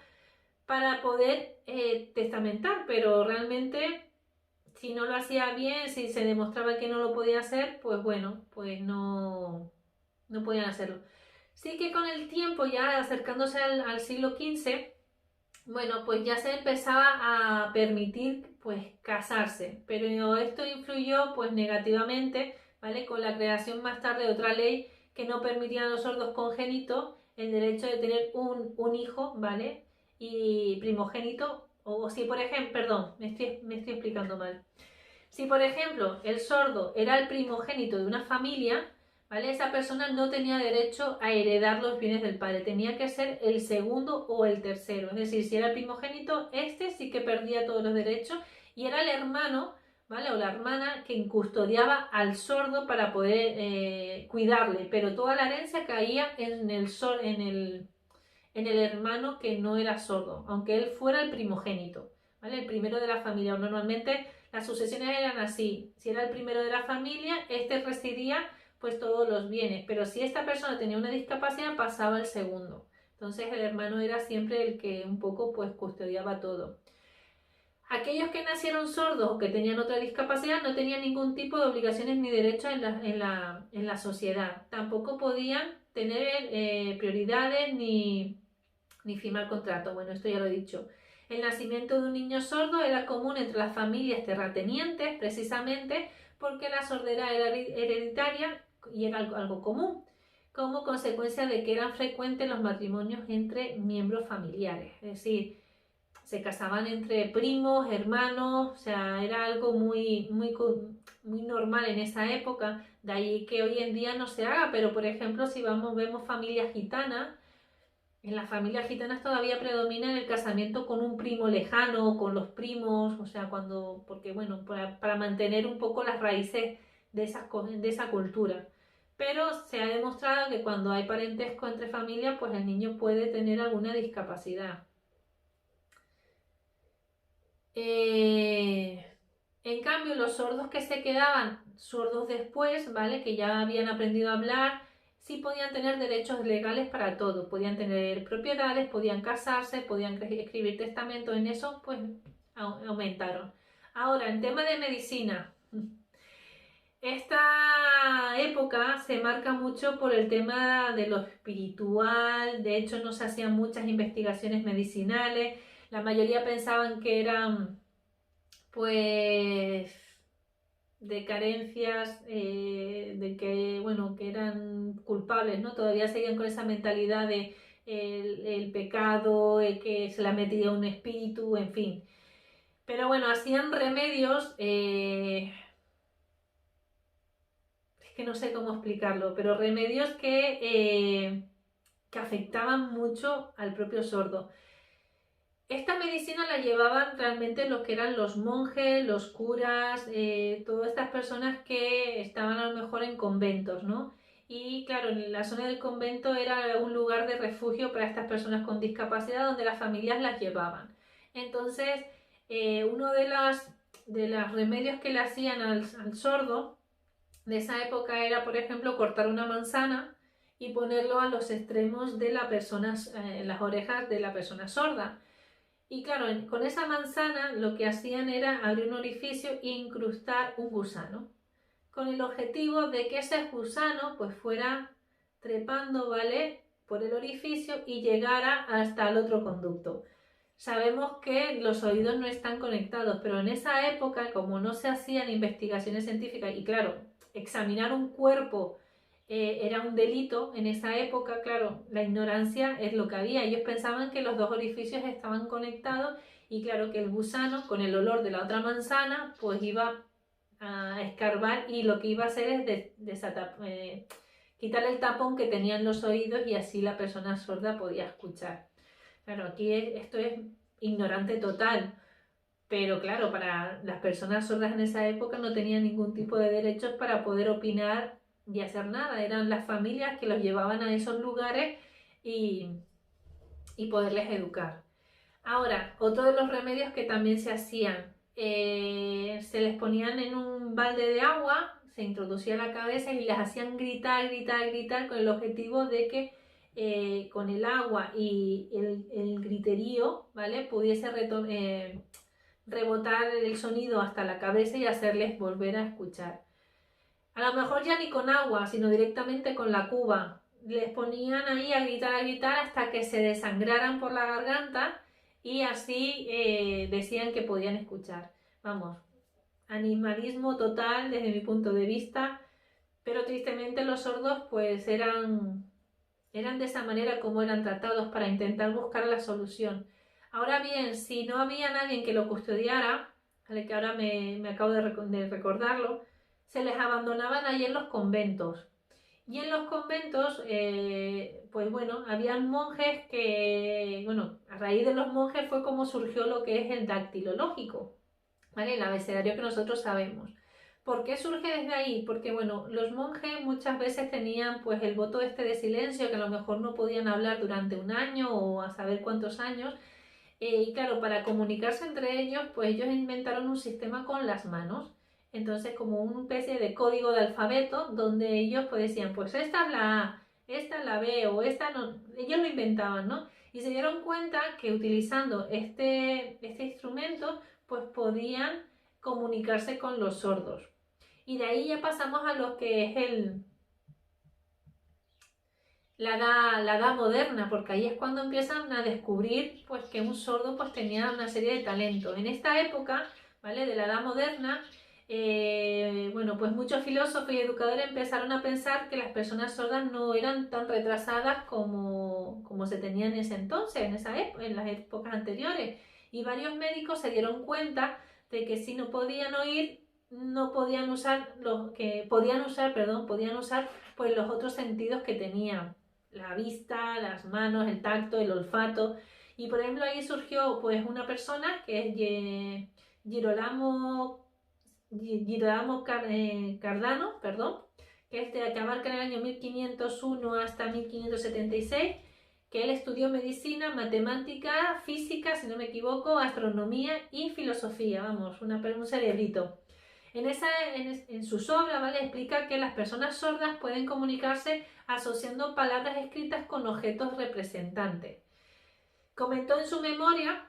para poder testamentar, pero realmente si no lo hacía bien, si se demostraba que no lo podía hacer, pues bueno, pues no podían hacerlo. Sí que con el tiempo, ya acercándose al siglo XV, bueno, pues ya se empezaba a permitir pues casarse, pero esto influyó pues negativamente, ¿vale? Con la creación más tarde de otra ley que no permitía a los sordos congénitos el derecho de tener un hijo, ¿vale? Y primogénito, o si por ejemplo, perdón, me estoy explicando mal. Si, por ejemplo, el sordo era el primogénito de una familia, ¿vale? Esa persona no tenía derecho a heredar los bienes del padre, tenía que ser el segundo o el tercero. Es decir, si era el primogénito, este sí que perdía todos los derechos y era el hermano, ¿vale? O la hermana quien custodiaba al sordo para poder cuidarle, pero toda la herencia caía en el hermano que no era sordo, aunque él fuera el primogénito, ¿vale? El primero de la familia. Normalmente las sucesiones eran así: si era el primero de la familia, este recibía pues todos los bienes, pero si esta persona tenía una discapacidad, pasaba al segundo. Entonces el hermano era siempre el que un poco pues custodiaba todo. Aquellos que nacieron sordos o que tenían otra discapacidad no tenían ningún tipo de obligaciones ni derechos en la sociedad. Tampoco podían tener prioridades ni firmar contrato. Bueno, esto ya lo he dicho. El nacimiento de un niño sordo era común entre las familias terratenientes, precisamente porque la sordera era hereditaria y era algo común, como consecuencia de que eran frecuentes los matrimonios entre miembros familiares. Es decir, se casaban entre primos, hermanos, o sea, era algo muy normal en esa época, de ahí que hoy en día no se haga, pero por ejemplo, si vemos familias gitanas, en las familias gitanas todavía predomina el casamiento con un primo lejano, con los primos, o sea, porque bueno, para mantener un poco las raíces de esa cultura. Pero se ha demostrado que cuando hay parentesco entre familias, pues el niño puede tener alguna discapacidad. Eh, en cambio, los sordos que se quedaban sordos después, ¿vale? Que ya habían aprendido a hablar, sí podían tener derechos legales para todo. Podían tener propiedades, podían casarse, podían escribir testamentos. En eso, pues, aumentaron. Ahora, en tema de medicina, esta época se marca mucho por el tema de lo espiritual. De hecho, no se hacían muchas investigaciones medicinales. La mayoría pensaban que eran pues de carencias, de que, bueno, que eran culpables, ¿no? Todavía seguían con esa mentalidad de el pecado, que se la metía un espíritu, en fin. Pero bueno, hacían remedios, es que no sé cómo explicarlo, pero remedios que afectaban mucho al propio sordo. Esta medicina la llevaban realmente los que eran los monjes, los curas, todas estas personas que estaban a lo mejor en conventos, ¿no? Y claro, en la zona del convento era un lugar de refugio para estas personas con discapacidad donde las familias las llevaban. Entonces, uno de los remedios que le hacían al sordo de esa época era, por ejemplo, cortar una manzana y ponerlo a los extremos de la persona, en las orejas de la persona sorda. Y claro, con esa manzana lo que hacían era abrir un orificio e incrustar un gusano, con el objetivo de que ese gusano pues fuera trepando, ¿vale?, por el orificio y llegara hasta el otro conducto. Sabemos que los oídos no están conectados, pero en esa época, como no se hacían investigaciones científicas, y claro, examinar un cuerpo era un delito en esa época, claro, la ignorancia es lo que había. Ellos pensaban que los dos orificios estaban conectados y claro, que el gusano con el olor de la otra manzana pues iba a escarbar y lo que iba a hacer es quitar el tapón que tenían los oídos y así la persona sorda podía escuchar. Claro, aquí esto es ignorante total, pero claro, para las personas sordas en esa época no tenían ningún tipo de derechos para poder opinar y hacer nada. Eran las familias que los llevaban a esos lugares y, y poderles educar. Ahora, otro de los remedios que también se hacían, se les ponían en un balde de agua, se introducía la cabeza y las hacían gritar, gritar, gritar con el objetivo de que con el agua y el griterío, ¿vale? Pudiese rebotar el sonido hasta la cabeza y hacerles volver a escuchar. A lo mejor ya ni con agua, sino directamente con la cuba. Les ponían ahí a gritar hasta que se desangraran por la garganta y así decían que podían escuchar. Vamos, animalismo total desde mi punto de vista, pero tristemente los sordos pues eran de esa manera como eran tratados para intentar buscar la solución. Ahora bien, si no había nadie que lo custodiara, ¿vale? Que ahora me acabo de recordarlo, se les abandonaban ahí en los conventos. Y en los conventos, pues bueno, habían monjes que, bueno, a raíz de los monjes fue como surgió lo que es el dactilológico, ¿vale? El abecedario que nosotros sabemos. ¿Por qué surge desde ahí? Porque, bueno, los monjes muchas veces tenían pues el voto este de silencio, que a lo mejor no podían hablar durante un año o a saber cuántos años, y claro, para comunicarse entre ellos, pues ellos inventaron un sistema con las manos. Entonces, como una especie de código de alfabeto, donde ellos pues decían, pues esta es la A, esta es la B o esta no. Ellos lo inventaban, ¿no? Y se dieron cuenta que utilizando este instrumento, pues podían comunicarse con los sordos. Y de ahí ya pasamos a lo que es la edad moderna, porque ahí es cuando empiezan a descubrir pues, que un sordo pues, tenía una serie de talentos. En esta época, ¿vale? De la edad moderna, bueno, pues muchos filósofos y educadores empezaron a pensar que las personas sordas no eran tan retrasadas como se tenía en ese entonces, en las épocas anteriores. Y varios médicos se dieron cuenta de que si no podían oír, no podían usar los que podían usar, perdón, podían usar pues los otros sentidos que tenían, la vista, las manos, el tacto, el olfato. Y por ejemplo ahí surgió pues una persona que es Girolamo Cardano, perdón, que abarca en el año 1501 hasta 1576, que él estudió medicina, matemática, física, si no me equivoco, astronomía y filosofía, vamos, un cerebrito. En sus obras, ¿vale? Explica que las personas sordas pueden comunicarse asociando palabras escritas con objetos representantes. Comentó en su memoria,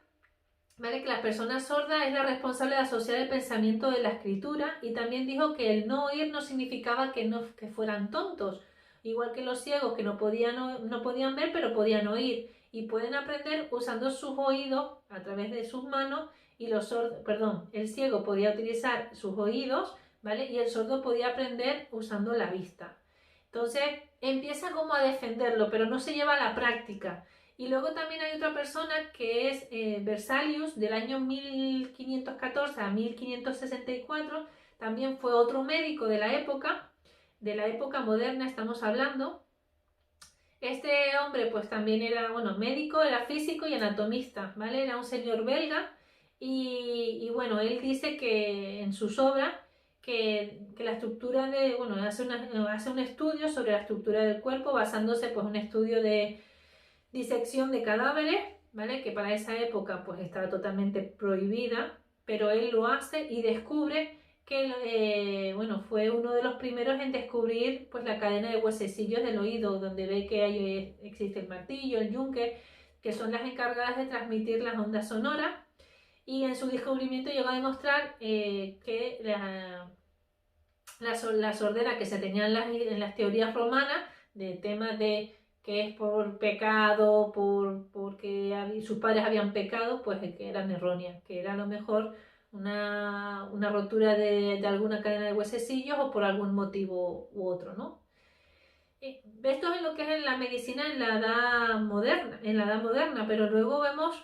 ¿vale? Que la persona sorda es la responsable de asociar el pensamiento de la escritura, y también dijo que el no oír no significaba que fueran tontos, igual que los ciegos que no podían ver pero podían oír, y pueden aprender usando sus oídos a través de sus manos, y el ciego podía utilizar sus oídos, ¿vale? Y el sordo podía aprender usando la vista. Entonces empieza como a defenderlo, pero no se lleva a la práctica. Y luego también hay otra persona que es Berzelius, del año 1514 a 1564, también fue otro médico de la época moderna estamos hablando. Este hombre pues también era, bueno, médico, era físico y anatomista, ¿vale? Era un señor belga y bueno, él dice que en sus obras que la estructura bueno, hace un estudio sobre la estructura del cuerpo basándose pues en un estudio de disección de cadáveres, ¿vale? Que para esa época pues estaba totalmente prohibida, pero él lo hace y descubre que bueno, fue uno de los primeros en descubrir pues la cadena de huesecillos del oído, donde ve que existe el martillo, el yunque, que son las encargadas de transmitir las ondas sonoras, y en su descubrimiento llegó a demostrar que la sordera que se tenía en las teorías romanas de temas de que es por pecado, porque sus padres habían pecado, pues que eran erróneas, que era a lo mejor una rotura de alguna cadena de huesecillos o por algún motivo u otro, ¿no? Esto es lo que es en la medicina en la edad moderna, pero luego vemos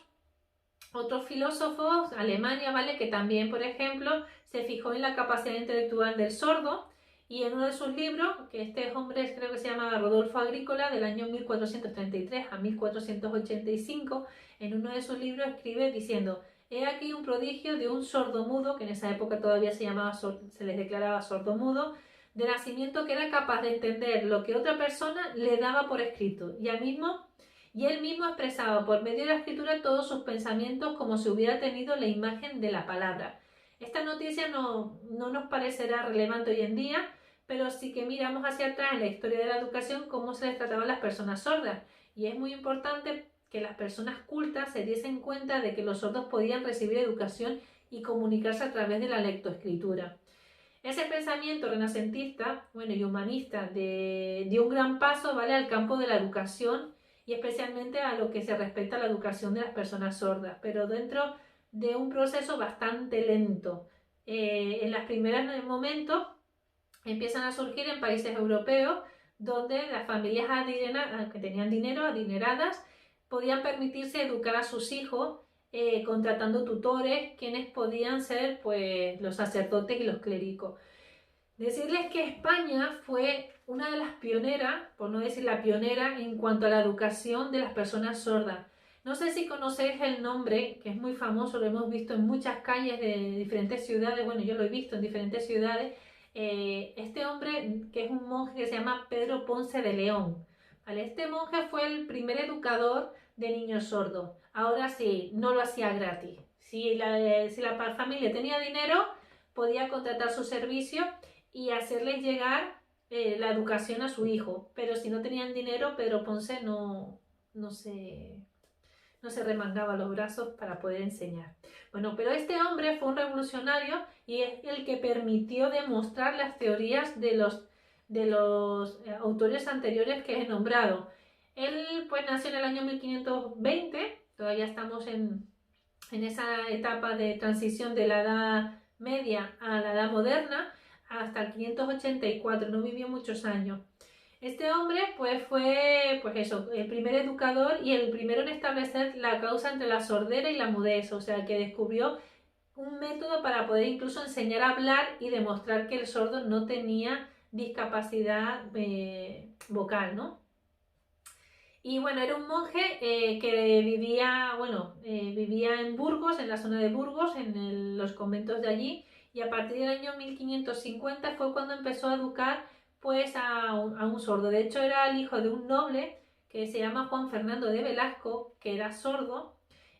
otros filósofos, Alemania, ¿vale? Que también, por ejemplo, se fijó en la capacidad intelectual del sordo, y en uno de sus libros, que este hombre creo que se llama Rodolfo Agrícola, del año 1433 a 1485, en uno de sus libros escribe diciendo: he aquí un prodigio de un sordomudo, que en esa época todavía se les declaraba sordomudo, de nacimiento, que era capaz de entender lo que otra persona le daba por escrito, y él mismo expresaba por medio de la escritura todos sus pensamientos como si hubiera tenido la imagen de la palabra. Esta noticia no nos parecerá relevante hoy en día, pero sí que miramos hacia atrás en la historia de la educación cómo se les trataba a las personas sordas, y es muy importante que las personas cultas se diesen cuenta de que los sordos podían recibir educación y comunicarse a través de la lectoescritura. Ese pensamiento renacentista, bueno, y humanista dio un gran paso, ¿vale?, al campo de la educación y especialmente a lo que se respecta a la educación de las personas sordas, pero dentro de un proceso bastante lento. En los primeros momentos empiezan a surgir en países europeos donde las familias que tenían dinero, adineradas, podían permitirse educar a sus hijos contratando tutores, quienes podían ser pues los sacerdotes y los clérigos. Decirles que España fue una de las pioneras, por no decir la pionera, en cuanto a la educación de las personas sordas. No sé si conocéis el nombre, que es muy famoso, lo hemos visto en muchas calles de diferentes ciudades, bueno, yo lo he visto en diferentes ciudades. Este hombre, que es un monje que se llama Pedro Ponce de León, ¿vale? Este monje fue el primer educador de niños sordos. Ahora sí, no lo hacía gratis. Si la familia tenía dinero, podía contratar su servicio y hacerles llegar la educación a su hijo. Pero si no tenían dinero, Pedro Ponce no se remangaba los brazos para poder enseñar. Bueno, pero este hombre fue un revolucionario y es el que permitió demostrar las teorías de los autores anteriores que he nombrado. Él pues nació en el año 1520, todavía estamos en esa etapa de transición de la Edad Media a la Edad Moderna, hasta el 584, no vivió muchos años. Este hombre pues fue el primer educador y el primero en establecer la causa entre la sordera y la mudez, o sea que descubrió un método para poder incluso enseñar a hablar y demostrar que el sordo no tenía discapacidad vocal, ¿no? Y bueno, era un monje que vivía en Burgos, en la zona de Burgos, en los conventos de allí, y a partir del año 1550 fue cuando empezó a educar pues a un sordo. De hecho, era el hijo de un noble que se llama Juan Fernando de Velasco, que era sordo,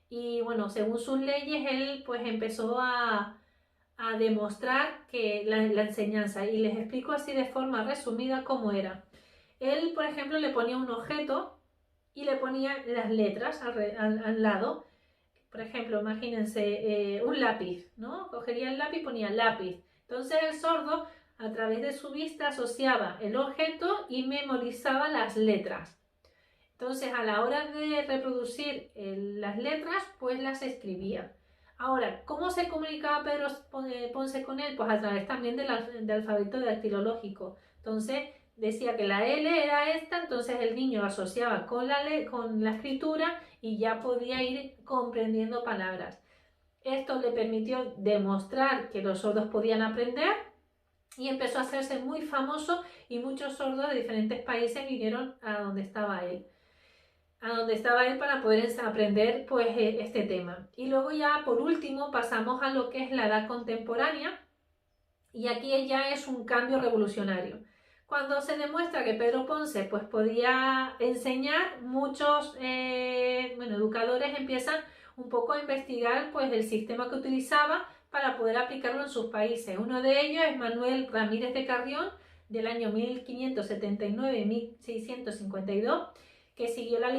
y bueno, según sus leyes, él pues empezó a demostrar que la enseñanza, y les explico así de forma resumida cómo era. Él, por ejemplo, le ponía un objeto y le ponía las letras al lado. Por ejemplo, imagínense un lápiz, ¿no? Cogería el lápiz y ponía lápiz. Entonces el sordo, a través de su vista, asociaba el objeto y memorizaba las letras. Entonces, a la hora de reproducir las letras, pues las escribía. Ahora, ¿cómo se comunicaba Pedro Ponce con él? Pues a través también del alfabeto dactilológico. Entonces, decía que la L era esta, entonces el niño lo asociaba con la escritura y ya podía ir comprendiendo palabras. Esto le permitió demostrar que los sordos podían aprender y empezó a hacerse muy famoso, y muchos sordos de diferentes países vinieron a donde estaba él para poder aprender pues este tema. Y luego ya por último pasamos a lo que es la edad contemporánea, y aquí ya es un cambio revolucionario. Cuando se demuestra que Pedro Ponce pues podía enseñar, muchos educadores empiezan un poco a investigar pues el sistema que utilizaba para poder aplicarlo en sus países. Uno de ellos es Manuel Ramírez de Carrión, del año 1579-1652, que siguió la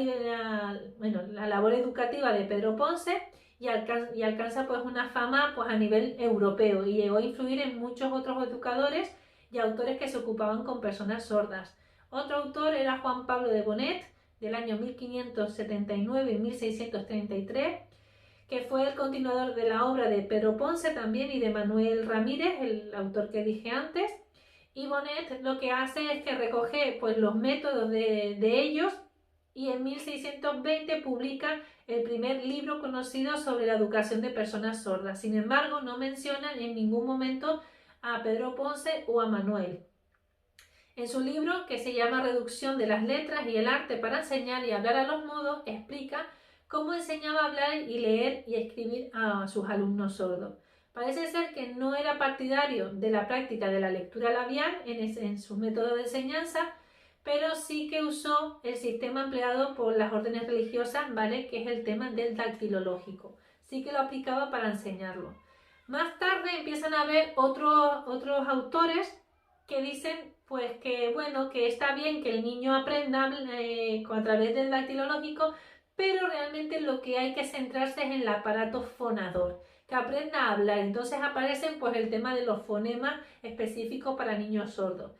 labor educativa de Pedro Ponce y alcanza pues una fama pues a nivel europeo, y llegó a influir en muchos otros educadores y autores que se ocupaban con personas sordas. Otro autor era Juan Pablo de Bonet, del año 1579-1633, que fue el continuador de la obra de Pedro Ponce también y de Manuel Ramírez, el autor que dije antes. Y Bonet lo que hace es que recoge pues los métodos de ellos, y en 1620 publica el primer libro conocido sobre la educación de personas sordas. Sin embargo, no menciona en ningún momento a Pedro Ponce o a Manuel. En su libro, que se llama Reducción de las letras y el arte para enseñar y hablar a los mudos, explica cómo enseñaba a hablar y leer y escribir a sus alumnos sordos. Parece ser que no era partidario de la práctica de la lectura labial en su método de enseñanza, pero sí que usó el sistema empleado por las órdenes religiosas, ¿vale? Que es el tema del dactilológico. Sí que lo aplicaba para enseñarlo. Más tarde empiezan a haber otros autores que dicen pues que bueno, que está bien que el niño aprenda a través del dactilológico, pero realmente lo que hay que centrarse es en el aparato fonador, que aprenda a hablar. Entonces aparecen pues el tema de los fonemas específicos para niños sordos.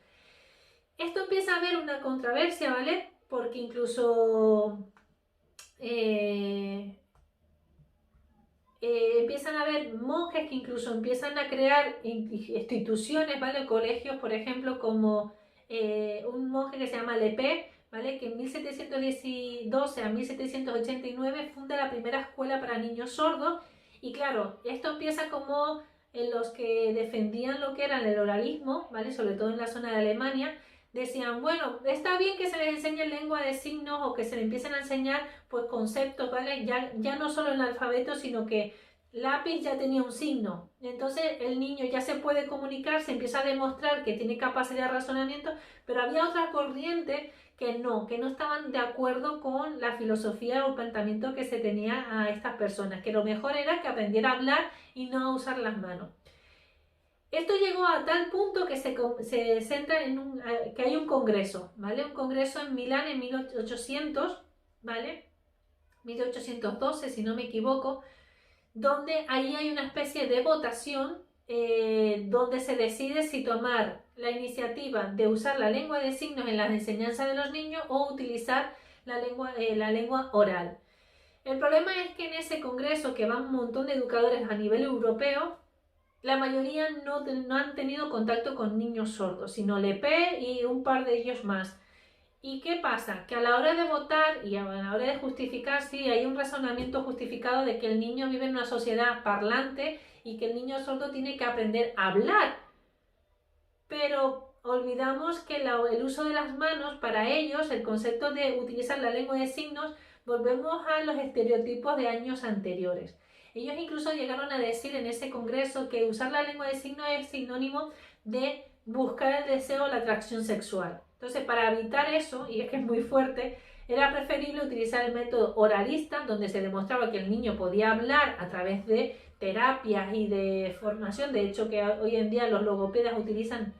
Esto empieza a haber una controversia, ¿vale? Porque incluso empiezan a haber monjes que incluso empiezan a crear instituciones, ¿vale? Colegios, por ejemplo, como un monje que se llama Lepé, ¿vale? Que en 1712 a 1789 funda la primera escuela para niños sordos. Y claro, esto empieza como en los que defendían lo que era el oralismo, ¿vale? Sobre todo en la zona de Alemania, decían, bueno, está bien que se les enseñe lengua de signos o que se les empiecen a enseñar pues conceptos, ¿vale? Ya no solo el alfabeto, sino que lápiz ya tenía un signo. Entonces el niño ya se puede comunicar, se empieza a demostrar que tiene capacidad de razonamiento, pero había otra corriente que no estaban de acuerdo con la filosofía o el pensamiento que se tenía a estas personas, que lo mejor era que aprendiera a hablar y no a usar las manos. Esto llegó a tal punto que se centra en que hay un congreso, ¿vale? Un congreso en Milán en 1800, ¿vale? 1812, si no me equivoco, donde ahí hay una especie de votación donde se decide si tomar la iniciativa de usar la lengua de signos en las enseñanzas de los niños o utilizar la lengua oral. El problema es que en ese congreso, que van un montón de educadores a nivel europeo, la mayoría no han tenido contacto con niños sordos, sino Lepé y un par de ellos más. ¿Y qué pasa? Que a la hora de votar y a la hora de justificar, sí, hay un razonamiento justificado de que el niño vive en una sociedad parlante y que el niño sordo tiene que aprender a hablar. Pero olvidamos que el uso de las manos, para ellos, el concepto de utilizar la lengua de signos, volvemos a los estereotipos de años anteriores. Ellos incluso llegaron a decir en ese congreso que usar la lengua de signos es sinónimo de buscar el deseo o la atracción sexual. Entonces, para evitar eso, y es que es muy fuerte, era preferible utilizar el método oralista, donde se demostraba que el niño podía hablar a través de terapias y de formación. De hecho, que hoy en día los logopedas utilizan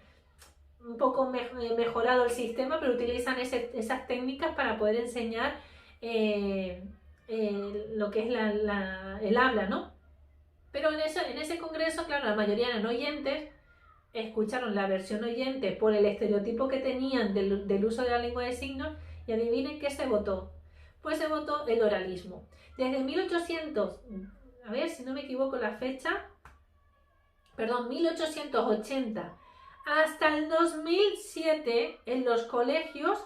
un poco mejorado el sistema, pero utilizan esas técnicas para poder enseñar lo que es el habla, ¿no? Pero en ese congreso, claro, la mayoría eran oyentes, escucharon la versión oyente por el estereotipo que tenían del uso de la lengua de signos, y adivinen qué se votó. Pues se votó el oralismo. Desde 1800, a ver si no me equivoco la fecha, perdón, 1880 hasta el 2007 en los colegios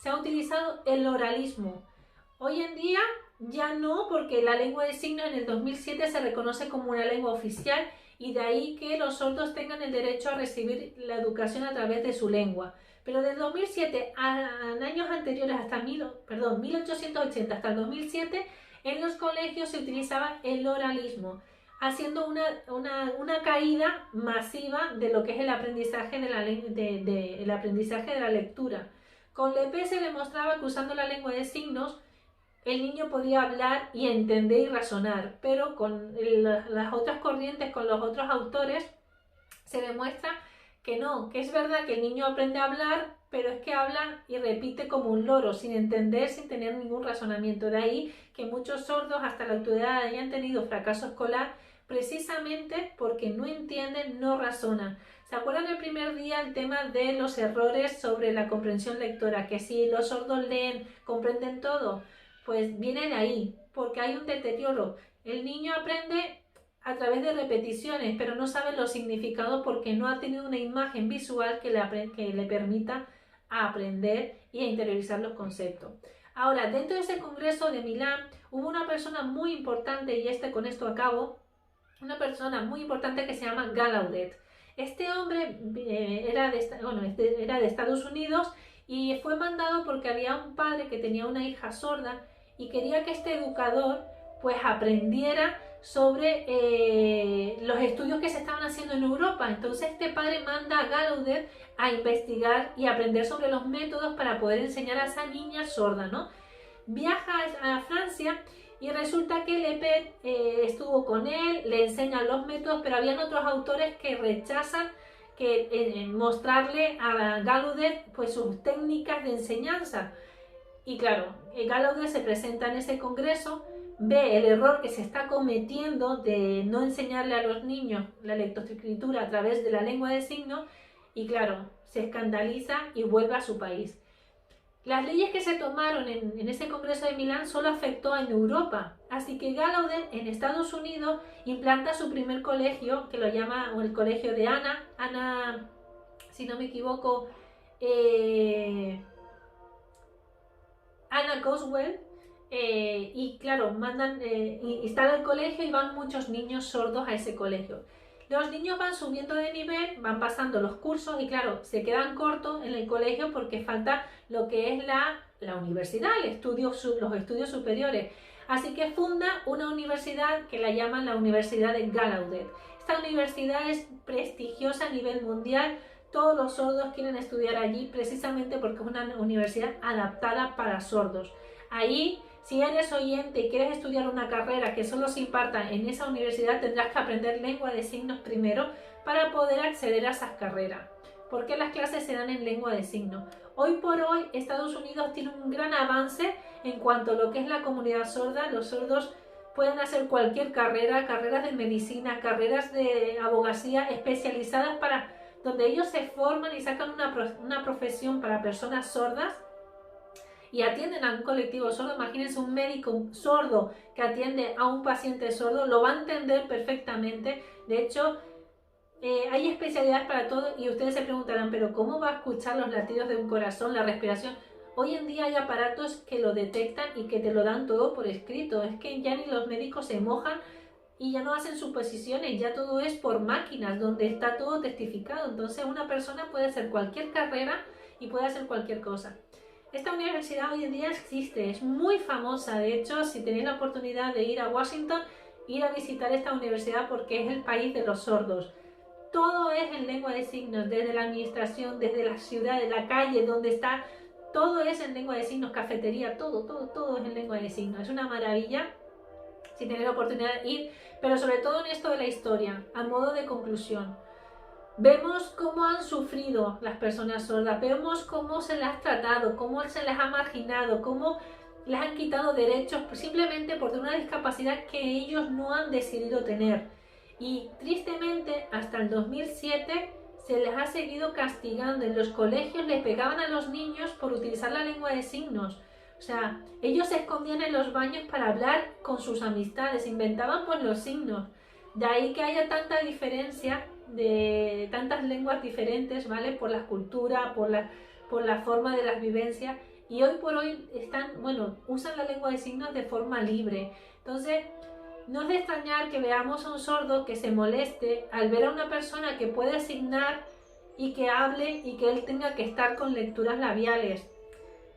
se ha utilizado el oralismo. Hoy en día ya no, porque la lengua de signos en el 2007 se reconoce como una lengua oficial, y de ahí que los sordos tengan el derecho a recibir la educación a través de su lengua. Pero del 2007 a años anteriores, hasta 1880 hasta el 2007, en los colegios se utilizaba el oralismo, haciendo una caída masiva de lo que es el aprendizaje el aprendizaje de la lectura. Con Lepé se demostraba que usando la lengua de signos el niño podía hablar y entender y razonar, pero con las otras corrientes, con los otros autores, se demuestra que no, que es verdad que el niño aprende a hablar, pero es que habla y repite como un loro, sin entender, sin tener ningún razonamiento. De ahí que muchos sordos hasta la actualidad hayan tenido fracaso escolar, precisamente porque no entienden, no razonan. ¿Se acuerdan el primer día el tema de los errores sobre la comprensión lectora? Que si los sordos leen, comprenden todo. Pues viene de ahí, porque hay un deterioro. El niño aprende a través de repeticiones, pero no sabe los significados porque no ha tenido una imagen visual que le permita aprender y a interiorizar los conceptos. Ahora, dentro de ese congreso de Milán hubo una persona muy importante, y con esto acabo, una persona muy importante que se llama Gallaudet. Este hombre era de Estados Unidos, y fue mandado porque había un padre que tenía una hija sorda y quería que este educador pues aprendiera sobre los estudios que se estaban haciendo en Europa. Entonces este padre manda a Gallaudet a investigar y aprender sobre los métodos para poder enseñar a esa niña sorda, ¿no? Viaja a Francia y resulta que Lepet estuvo con él, le enseñan los métodos, pero habían otros autores que rechazan mostrarle a Gallaudet pues sus técnicas de enseñanza. Y claro, Gallaudet se presenta en ese congreso, ve el error que se está cometiendo de no enseñarle a los niños la lectoescritura a través de la lengua de signos y claro, se escandaliza y vuelve a su país. Las leyes que se tomaron en ese congreso de Milán solo afectó en Europa, así que Gallaudet en Estados Unidos implanta su primer colegio, que lo llama el colegio de Anna, si no me equivoco, Anna Goswell, y claro, instala el colegio y van muchos niños sordos a ese colegio. Los niños van subiendo de nivel, van pasando los cursos y claro, se quedan cortos en el colegio porque falta lo que es la universidad, los estudios superiores. Así que funda una universidad que la llaman la Universidad de Gallaudet. Esta universidad es prestigiosa a nivel mundial, todos los sordos quieren estudiar allí precisamente porque es una universidad adaptada para sordos. Ahí, si eres oyente y quieres estudiar una carrera que solo se imparta en esa universidad, tendrás que aprender lengua de signos primero para poder acceder a esas carreras, porque las clases se dan en lengua de signos. Hoy por hoy, Estados Unidos tiene un gran avance en cuanto a lo que es la comunidad sorda. Los sordos pueden hacer cualquier carrera, carreras de medicina, carreras de abogacía especializadas donde ellos se forman y sacan una profesión para personas sordas y atienden a un colectivo sordo. Imagínense un médico sordo que atiende a un paciente sordo, lo va a entender perfectamente. De hecho, hay especialidades para todo y ustedes se preguntarán, pero ¿cómo va a escuchar los latidos de un corazón, la respiración? Hoy en día hay aparatos que lo detectan y que te lo dan todo por escrito. Es que ya ni los médicos se mojan y ya no hacen suposiciones, ya todo es por máquinas, donde está todo testificado. Entonces una persona puede hacer cualquier carrera y puede hacer cualquier cosa. Esta universidad hoy en día existe, es muy famosa. De hecho, si tenéis la oportunidad de ir a Washington, ir a visitar esta universidad porque es el país de los sordos. Todo es en lengua de signos, desde la administración, desde la ciudad, de la calle, donde está, todo es en lengua de signos, cafetería, todo es en lengua de signos. Es una maravilla si tenéis la oportunidad de ir, pero sobre todo en esto de la historia, a modo de conclusión. Vemos cómo han sufrido las personas sordas, vemos cómo se las ha tratado, cómo se les ha marginado, cómo les han quitado derechos simplemente por una discapacidad que ellos no han decidido tener. Y tristemente, hasta el 2007 se les ha seguido castigando. En los colegios les pegaban a los niños por utilizar la lengua de signos. O sea, ellos se escondían en los baños para hablar con sus amistades, inventaban pues los signos. De ahí que haya tanta diferencia de tantas lenguas diferentes, ¿vale? Por la cultura, por la forma de las vivencias. Y hoy por hoy usan la lengua de signos de forma libre. Entonces, no es de extrañar que veamos a un sordo que se moleste al ver a una persona que puede signar y que hable y que él tenga que estar con lecturas labiales.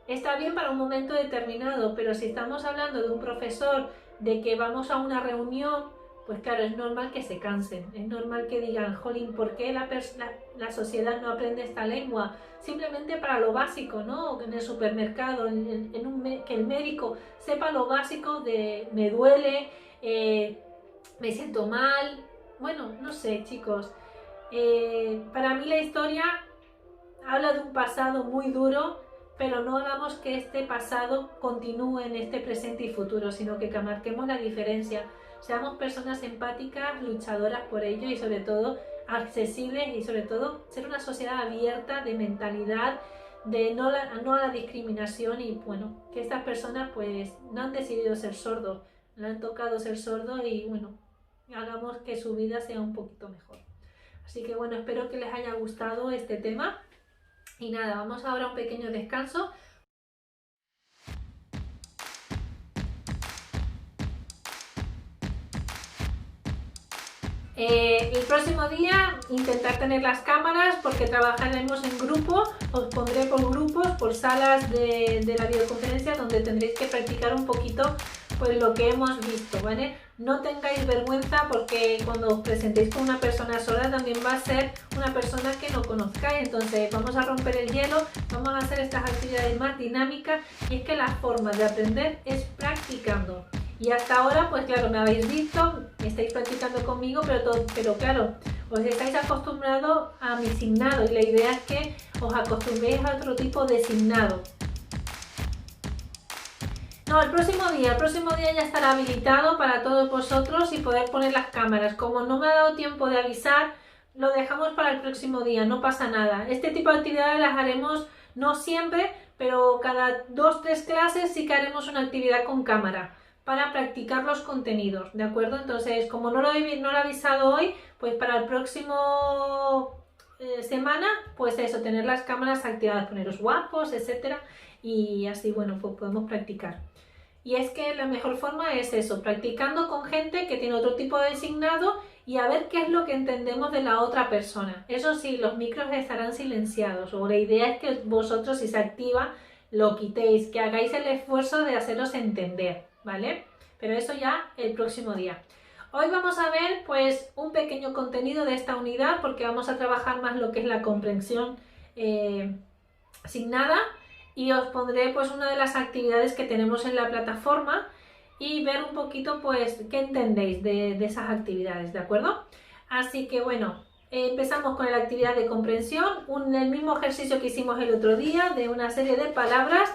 Está bien para un momento determinado, pero si estamos hablando de un profesor, de que vamos a una reunión, pues claro, es normal que se cansen, es normal que digan, jolín, ¿por qué la sociedad no aprende esta lengua? Simplemente para lo básico, ¿no? En el supermercado, que el médico sepa lo básico de me duele, me siento mal. Bueno, no sé, chicos. Para mí la historia habla de un pasado muy duro, pero no hagamos que este pasado continúe en este presente y futuro, sino que marquemos la diferencia. Seamos personas empáticas, luchadoras por ello y sobre todo accesibles y sobre todo ser una sociedad abierta de mentalidad, de no a la discriminación y bueno, que estas personas pues no han decidido ser sordos, le han tocado ser sordos y bueno, hagamos que su vida sea un poquito mejor. Así que bueno, espero que les haya gustado este tema y nada, vamos ahora a un pequeño descanso. El próximo día intentar tener las cámaras porque trabajaremos en grupo, os pondré por grupos, por salas de la videoconferencia donde tendréis que practicar un poquito pues lo que hemos visto, ¿vale? No tengáis vergüenza porque cuando os presentéis con una persona sorda también va a ser una persona que no conozcáis, entonces vamos a romper el hielo, vamos a hacer estas actividades más dinámicas y es que la forma de aprender es practicando. Y hasta ahora, pues claro, me habéis visto, estáis practicando conmigo, pero claro, os estáis acostumbrados a mi signado y la idea es que os acostumbréis a otro tipo de signado. No, el próximo día ya estará habilitado para todos vosotros y poder poner las cámaras. Como no me ha dado tiempo de avisar, lo dejamos para el próximo día, no pasa nada. Este tipo de actividades las haremos no siempre, pero cada 2-3 clases sí que haremos una actividad con cámara para practicar los contenidos, ¿de acuerdo? Entonces, como no lo he avisado hoy, pues para el próximo semana, pues eso, tener las cámaras activadas, poneros guapos, etcétera, y así, bueno, pues podemos practicar. Y es que la mejor forma es eso, practicando con gente que tiene otro tipo de signado y a ver qué es lo que entendemos de la otra persona. Eso sí, los micros estarán silenciados, o la idea es que vosotros, si se activa, lo quitéis, que hagáis el esfuerzo de haceros entender, ¿vale? Pero eso ya el próximo día. Hoy vamos a ver pues un pequeño contenido de esta unidad porque vamos a trabajar más lo que es la comprensión signada. Y os pondré pues una de las actividades que tenemos en la plataforma y ver un poquito pues qué entendéis de esas actividades, ¿de acuerdo? Así que bueno, empezamos con la actividad de comprensión, el mismo ejercicio que hicimos el otro día de una serie de palabras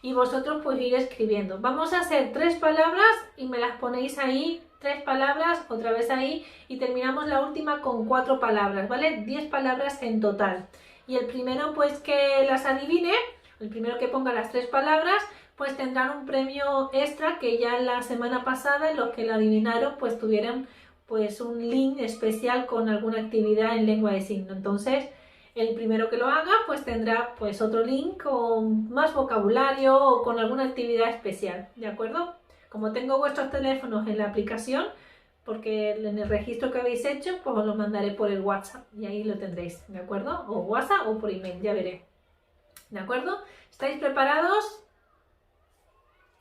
y vosotros pues ir escribiendo. Vamos a hacer 3 palabras y me las ponéis ahí, 3 palabras, otra vez ahí y terminamos la última con 4 palabras, ¿vale? 10 palabras en total. Y el primero pues que las adivine, el primero que ponga las 3 palabras, pues tendrán un premio extra que ya la semana pasada los que lo adivinaron pues tuvieran pues un link especial con alguna actividad en lengua de signos. Entonces el primero que lo haga pues tendrá pues otro link con más vocabulario o con alguna actividad especial, ¿de acuerdo? Como tengo vuestros teléfonos en la aplicación, porque en el registro que habéis hecho pues os lo mandaré por el WhatsApp y ahí lo tendréis, ¿de acuerdo? O WhatsApp o por email, ya veré. ¿De acuerdo? ¿Estáis preparados?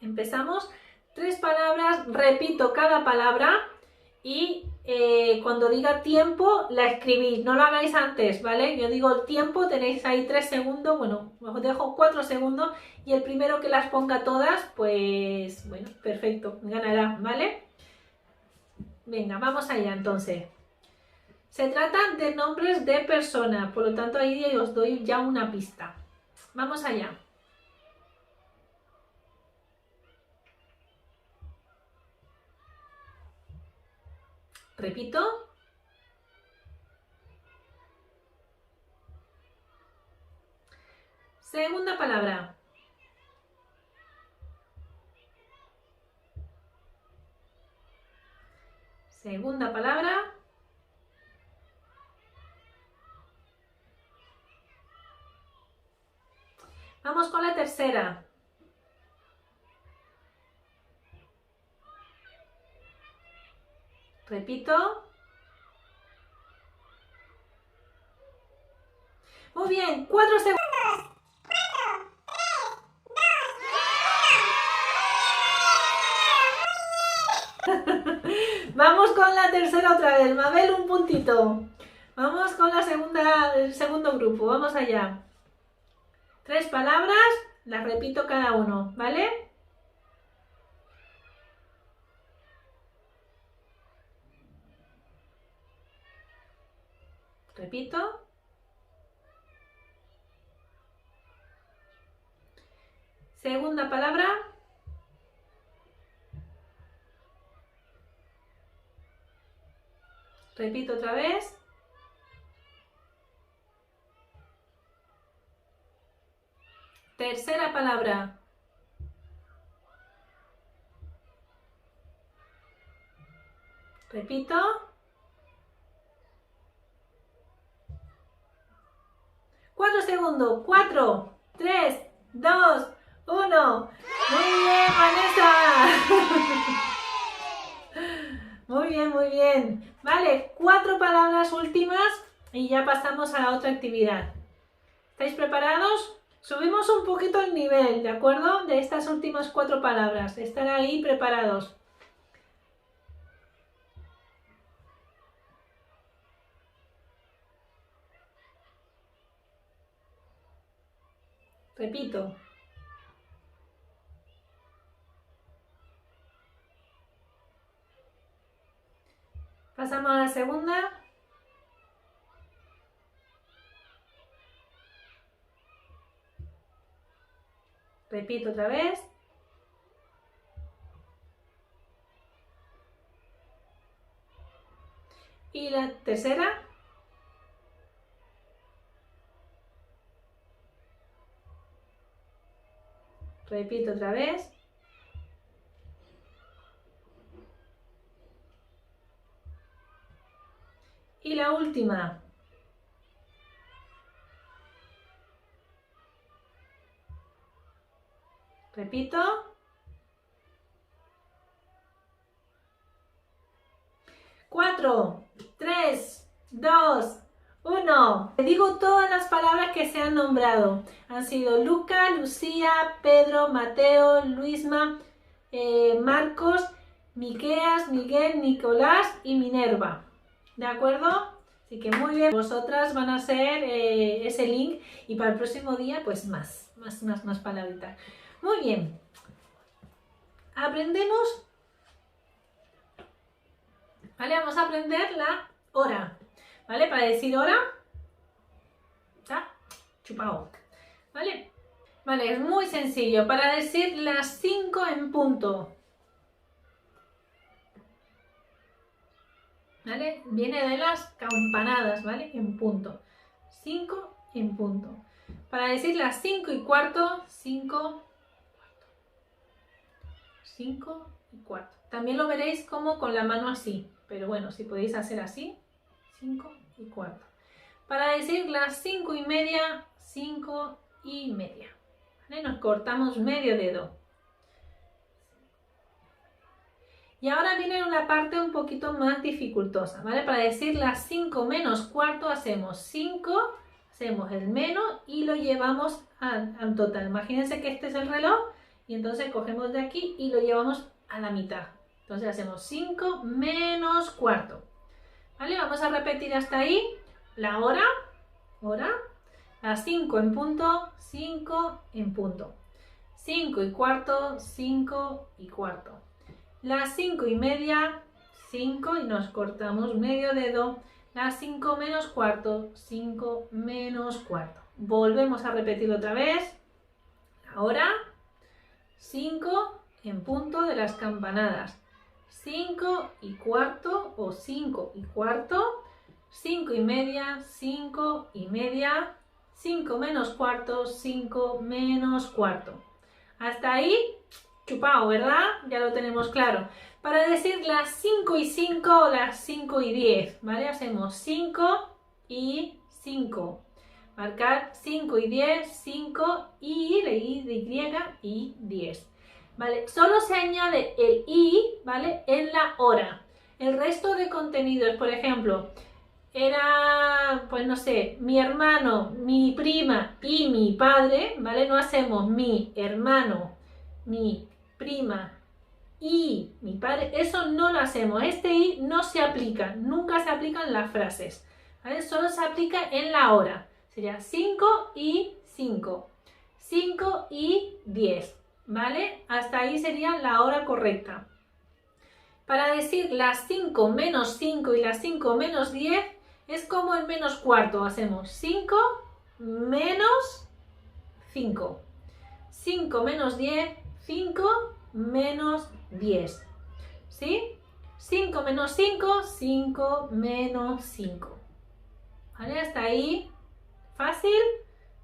Empezamos. 3 palabras, repito cada palabra y cuando diga tiempo la escribís, no lo hagáis antes, ¿vale? Yo digo el tiempo, tenéis ahí 3 segundos, bueno, os dejo 4 segundos y el primero que las ponga todas, pues bueno, perfecto, ganará, ¿vale? Venga, vamos allá entonces. Se trata de nombres de personas, por lo tanto ahí os doy ya una pista. Vamos allá. Repito. Segunda palabra. Segunda palabra. Vamos con la tercera. Repito. Muy bien, 4 segundos. 4, 3, 2. Vamos con la tercera otra vez. Mabel, un puntito. Vamos con la segunda, el segundo grupo. Vamos allá. 3 palabras, las repito cada uno, ¿vale? Repito. Segunda palabra. Repito otra vez. Tercera palabra. Repito. Cuatro segundos. 4, 3, 2, 1. Muy bien, Vanessa. Muy bien, muy bien. Vale, 4 palabras últimas y ya pasamos a la otra actividad. ¿Estáis preparados? Subimos un poquito el nivel, ¿de acuerdo? De estas últimas 4 palabras. Estar ahí preparados. Repito. Pasamos a la segunda. Repito otra vez. Y la tercera. Repito otra vez. Y la última. Repito. 4, 3, 2, 1. Te digo todas las palabras que se han nombrado. Han sido Luca, Lucía, Pedro, Mateo, Luisma, Marcos, Miqueas, Miguel, Nicolás y Minerva. ¿De acuerdo? Así que muy bien. Vosotras van a hacer ese link y para el próximo día pues más palabritas. Muy bien. Aprendemos. ¿Vale? Vamos a aprender la hora. ¿Vale? Para decir hora. ¿Está? Chupao. ¿Vale? Vale, es muy sencillo. Para decir las 5 en punto. ¿Vale? Viene de las campanadas, ¿vale? En punto. 5 en punto. Para decir las 5 y cuarto, 5 y cuarto. También lo veréis como con la mano así. Pero bueno, si podéis hacer así, 5 y cuarto. Para decir las 5 y media, 5 y media. ¿Vale? Nos cortamos medio dedo. Y ahora viene una parte un poquito más dificultosa, ¿vale? Para decir las 5 menos cuarto hacemos 5, hacemos el menos y lo llevamos al total. Imagínense que este es el reloj y entonces cogemos de aquí y lo llevamos a la mitad. Entonces hacemos 5 menos cuarto. ¿Vale? Vamos a repetir hasta ahí. La hora, las 5 en punto, 5 en punto. 5 y cuarto, 5 y cuarto. Las 5 y media, 5 y nos cortamos medio dedo. Las 5 menos cuarto, 5 menos cuarto. Volvemos a repetir otra vez. Ahora, 5 en punto de las campanadas. 5 y cuarto o 5 y cuarto. 5 y media, 5 y media. 5 menos cuarto, 5 menos cuarto. Hasta ahí. Chupao, ¿verdad? Ya lo tenemos claro. Para decir las 5 y 5 o las 5 y 10, ¿vale? Hacemos 5 y 5. Marcar 5 y 10, 5 y de Y y 10. ¿Vale? Solo se añade el I, ¿vale? En la hora. El resto de contenidos, por ejemplo, era, pues no sé, mi hermano, mi prima y mi padre, ¿vale? No hacemos mi hermano, mi prima y mi padre, eso no lo hacemos. Este i no se aplica, nunca se aplica en las frases, ¿vale? Solo se aplica en la hora. Sería 5 y 5, 5 y 10, ¿vale? Hasta ahí sería la hora correcta. Para decir las 5 menos 5 y las 5 menos 10 es como el menos cuarto. Hacemos 5 menos 5, 5 menos 10, 5 menos 10, ¿sí? 5 menos 5, 5 menos 5. ¿Vale? Hasta ahí, fácil,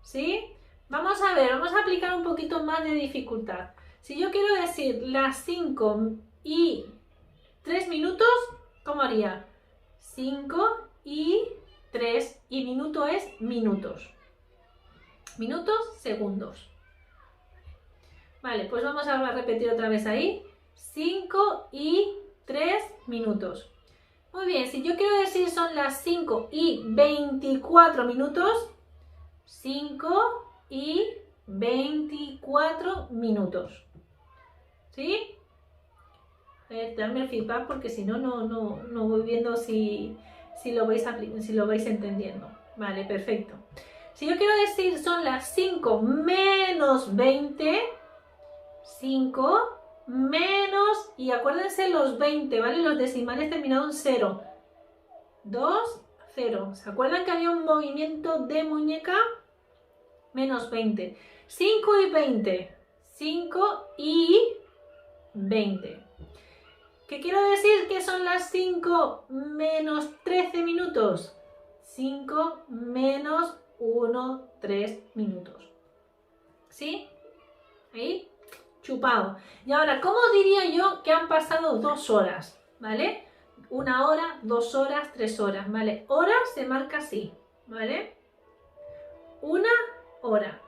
¿sí? Vamos a ver, vamos a aplicar un poquito más de dificultad. Si yo quiero decir las 5 y 3 minutos, ¿cómo haría? 5 y 3, y minuto es minutos. Minutos, segundos. Vale, pues vamos a repetir otra vez ahí. 5 y 3 minutos. Muy bien, si yo quiero decir son las 5 y 24 minutos, 5 y 24 minutos. ¿Sí? Dame el feedback porque si no, no voy viendo si lo vais entendiendo. Vale, perfecto. Si yo quiero decir son las 5 menos 20, 5 menos, y acuérdense los 20, ¿vale? Los decimales terminados en 0. 2, 0. ¿Se acuerdan que había un movimiento de muñeca? Menos 20. 5 y 20. 5 y 20. ¿Qué quiero decir que son las 5 menos 13 minutos? 5 menos 1, 3 minutos. ¿Sí? Ahí, chupado. Y ahora, ¿cómo diría yo que han pasado 2 horas? ¿Vale? 1 hora, 2 horas, 3 horas, ¿vale? Hora se marca así, ¿vale? 1 hora.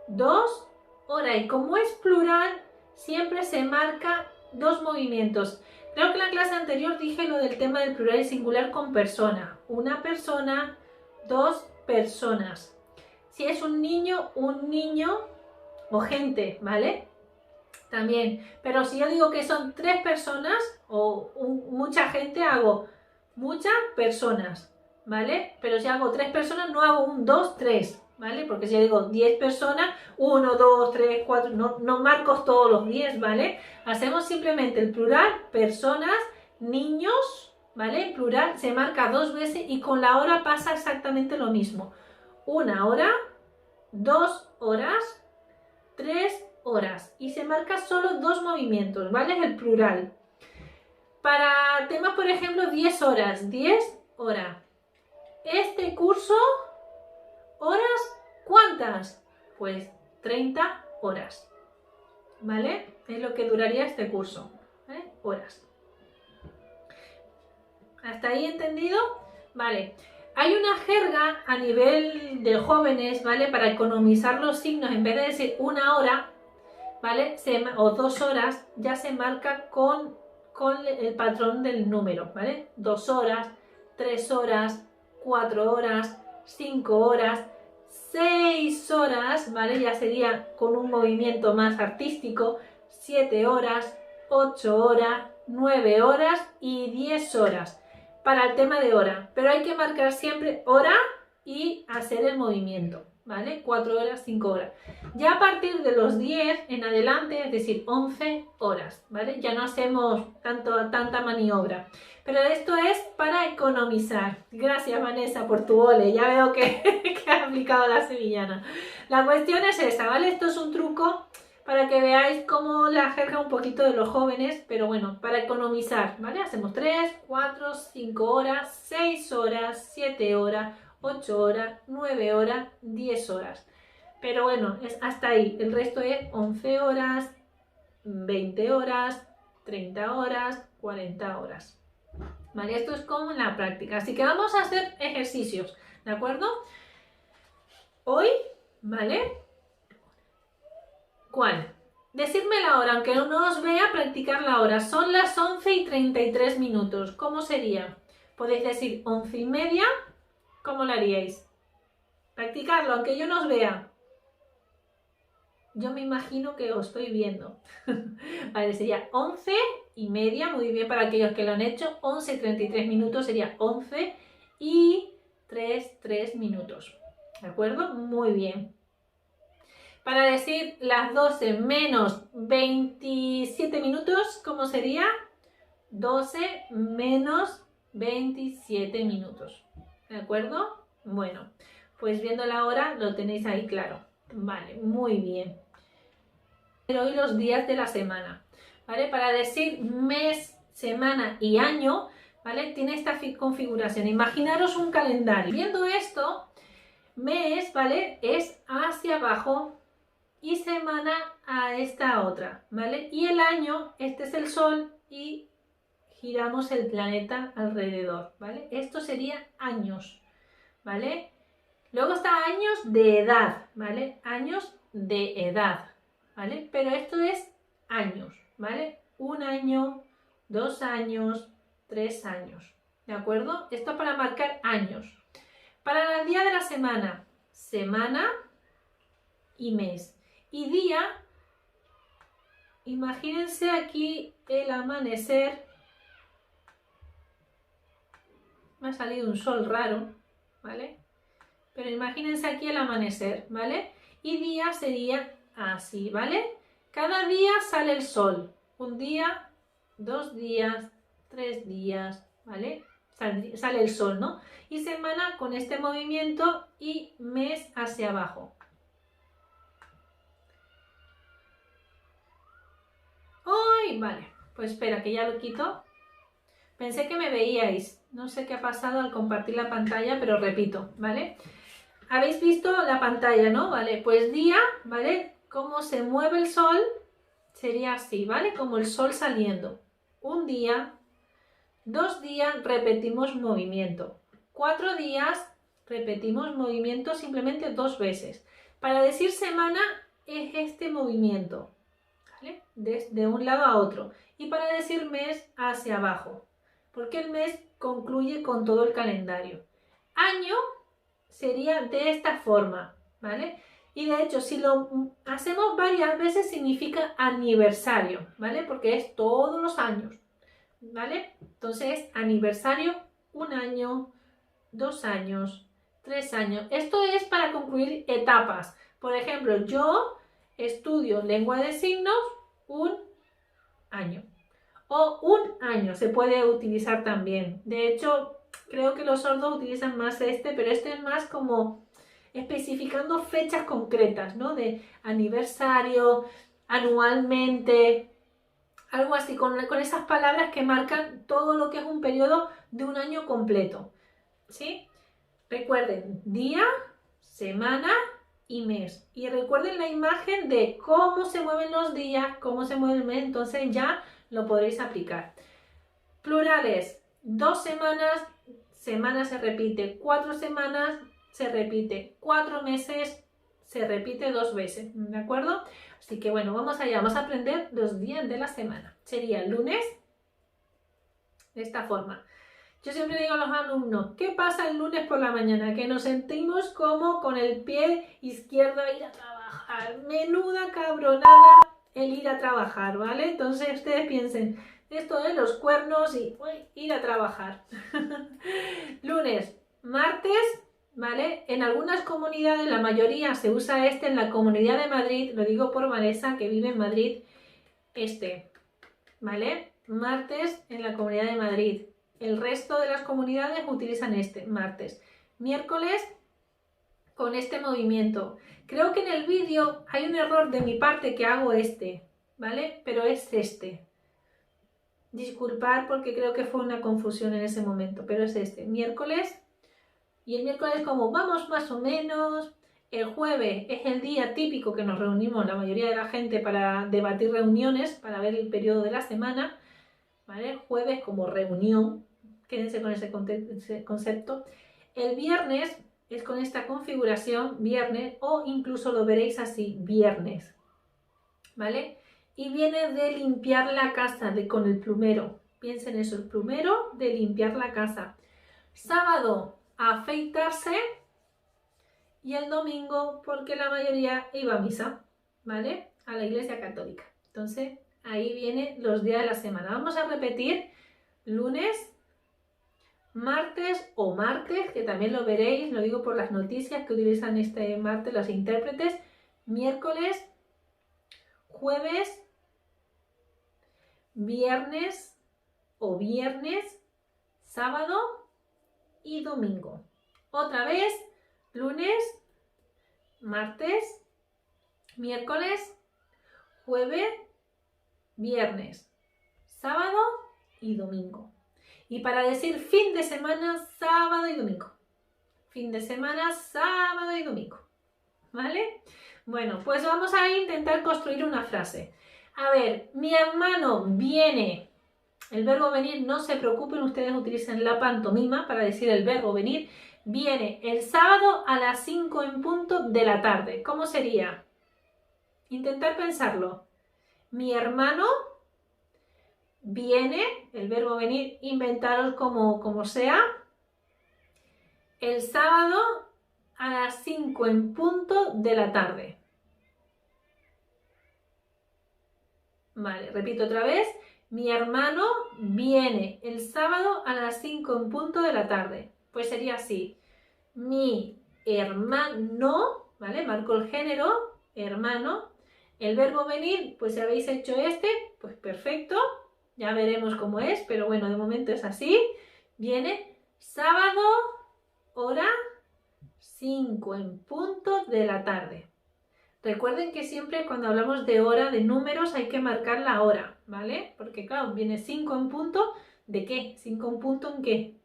2 horas. Y como es plural, siempre se marca 2 movimientos. Creo que en la clase anterior dije lo del tema del plural y singular con persona. 1 persona, 2 personas. Si es un niño o gente, ¿vale? También. Pero si yo digo que son 3 personas o mucha gente, hago muchas personas, ¿vale? Pero si hago 3 personas, no hago 1, 2, 3, ¿vale? Porque si yo digo 10 personas, 1, 2, 3, 4, no marco todos los 10, ¿vale? Hacemos simplemente el plural, personas, niños, ¿vale? El plural se marca 2 veces y con la hora pasa exactamente lo mismo. 1 hora, 2 horas, 3 horas. Y se marca solo 2 movimientos, ¿vale? Es el plural. Para temas, por ejemplo, 10 horas, 10 horas. Este curso, ¿horas cuántas? Pues 30 horas, ¿vale? Es lo que duraría este curso, ¿eh? Horas. ¿Hasta ahí entendido? Vale. Hay una jerga a nivel de jóvenes, ¿vale? Para economizar los signos, en vez de decir 1 hora, ¿vale? O 2 horas, ya se marca con el patrón del número, ¿vale? 2 horas, 3 horas, 4 horas, 5 horas, 6 horas, ¿vale? Ya sería con un movimiento más artístico, 7 horas, 8 horas, 9 horas y 10 horas para el tema de hora. Pero hay que marcar siempre hora y hacer el movimiento, ¿vale? 4 horas, 5 horas. Ya a partir de los 10 en adelante, es decir, 11 horas, ¿vale? Ya no hacemos tanta maniobra. Pero esto es para economizar. Gracias, Vanessa, por tu ole. Ya veo que has aplicado la sevillana. La cuestión es esa, ¿vale? Esto es un truco para que veáis cómo la jerga un poquito de los jóvenes, pero bueno, para economizar, ¿vale? Hacemos 3, 4, 5 horas, 6 horas, 7 horas, 8 horas, 9 horas, 10 horas. Pero bueno, es hasta ahí. El resto es 11 horas, 20 horas, 30 horas, 40 horas. ¿Vale? Esto es como en la práctica. Así que vamos a hacer ejercicios, ¿de acuerdo? Hoy, ¿vale? ¿Cuál? Decirme la hora, aunque no os vea, practicar la hora. Son las 11 y 33 minutos. ¿Cómo sería? Podéis decir 11 y media. ¿Cómo lo haríais? Practicarlo, aunque yo no os vea. Yo me imagino que os estoy viendo. Vale, sería 11 y media, muy bien para aquellos que lo han hecho. 11 y 33 minutos sería 11 y 3 minutos. ¿De acuerdo? Muy bien. Para decir las 12 menos 27 minutos, ¿cómo sería? 12 menos 27 minutos. ¿De acuerdo? Bueno, pues viendo la hora lo tenéis ahí claro. Vale, muy bien. Hoy los días de la semana, ¿vale? Para decir mes, semana y año, ¿vale? Tiene esta configuración. Imaginaros un calendario. Viendo esto, mes, ¿vale? Es hacia abajo y semana a esta otra, ¿vale? Y el año, este es el sol y giramos el planeta alrededor, ¿vale? Esto sería años, ¿vale? Luego está años de edad, ¿vale? Años de edad, ¿vale? Pero esto es años, ¿vale? 1 año, 2 años, 3 años, ¿de acuerdo? Esto para marcar años. Para el día de la semana, semana, y mes. Y día, imagínense aquí el amanecer. Me ha salido un sol raro, ¿vale? Pero imagínense aquí el amanecer, ¿vale? Y día sería así, ¿vale? Cada día sale el sol. Un día, 2 días, 3 días, ¿vale? Sale el sol, ¿no? Y semana con este movimiento y mes hacia abajo. ¡Ay! Vale, pues espera, que ya lo quito. Pensé que me veíais. No sé qué ha pasado al compartir la pantalla, pero repito, ¿vale? Habéis visto la pantalla, ¿no? Vale, pues día, ¿vale? Cómo se mueve el sol sería así, ¿vale? Como el sol saliendo. Un día, 2 días, repetimos movimiento. 4 días, repetimos movimiento simplemente 2 veces. Para decir semana es este movimiento, ¿vale? De un lado a otro. Y para decir mes, hacia abajo. Porque el mes concluye con todo el calendario. Año sería de esta forma, ¿vale? Y de hecho, si lo hacemos varias veces, significa aniversario, ¿vale? Porque es todos los años, ¿vale? Entonces, aniversario, 1 año, 2 años, 3 años. Esto es para concluir etapas. Por ejemplo, yo estudio lengua de signos 1 año. O 1 año se puede utilizar también. De hecho, creo que los sordos utilizan más pero este es más como especificando fechas concretas, ¿no? De aniversario, anualmente, algo así, con esas palabras que marcan todo lo que es un periodo de un año completo, ¿sí? Recuerden, día, semana y mes. Y recuerden la imagen de cómo se mueven los días, cómo se mueve el mes, entonces ya lo podréis aplicar. Plurales, 2 semanas, semana se repite, 4 semanas se repite, 4 meses se repite 2 veces, ¿de acuerdo? Así que bueno, vamos allá, vamos a aprender los días de la semana. Sería el lunes, de esta forma. Yo siempre digo a los alumnos, ¿qué pasa el lunes por la mañana? Que nos sentimos como con el pie izquierdo a ir a trabajar. Menuda cabronada el ir a trabajar, ¿vale? Entonces ustedes piensen, esto de los cuernos y ir a trabajar. Lunes, martes, ¿vale? En algunas comunidades, la mayoría se usa en la Comunidad de Madrid, lo digo por Vanessa que vive en Madrid, ¿vale? Martes en la Comunidad de Madrid. El resto de las comunidades utilizan martes. Miércoles con este movimiento. Creo que en el vídeo hay un error de mi parte que hago ¿vale? Pero es Disculpar porque creo que fue una confusión en ese momento, pero es miércoles. Y el miércoles como vamos más o menos. El jueves es el día típico que nos reunimos la mayoría de la gente para debatir reuniones, para ver el periodo de la semana, ¿vale? Jueves como reunión, quédense con ese concepto. El viernes es con esta configuración, viernes, o incluso lo veréis así, viernes, ¿vale? Y viene de limpiar la casa, con el plumero. Piensen eso, el plumero de limpiar la casa. Sábado, afeitarse. Y el domingo, porque la mayoría iba a misa, ¿vale? A la iglesia católica. Entonces, ahí vienen los días de la semana. Vamos a repetir lunes, martes o martes, que también lo veréis, lo digo por las noticias que utilizan este martes los intérpretes. Miércoles, jueves, viernes o viernes, sábado y domingo. Otra vez, lunes, martes, miércoles, jueves, viernes, sábado y domingo. Y para decir fin de semana, sábado y domingo. Fin de semana, sábado y domingo. ¿Vale? Bueno, pues vamos a intentar construir una frase. A ver, mi hermano viene. El verbo venir, no se preocupen, ustedes utilizan la pantomima para decir el verbo venir. Viene el sábado a las 5 en punto de la tarde. ¿Cómo sería? Intentar pensarlo. Mi hermano viene, el verbo venir, inventaros como sea, el sábado a las 5 en punto de la tarde. Vale, repito otra vez. Mi hermano viene el sábado a las 5 en punto de la tarde. Pues sería así. Mi hermano, ¿vale? Marco el género, hermano. El verbo venir, pues si habéis hecho este, pues perfecto. Ya veremos cómo es, pero bueno, de momento es así. Viene sábado, hora 5 en punto de la tarde. Recuerden que siempre cuando hablamos de hora, de números, hay que marcar la hora, ¿vale? Porque claro, viene 5 en punto, ¿de qué? 5 en punto ¿en qué?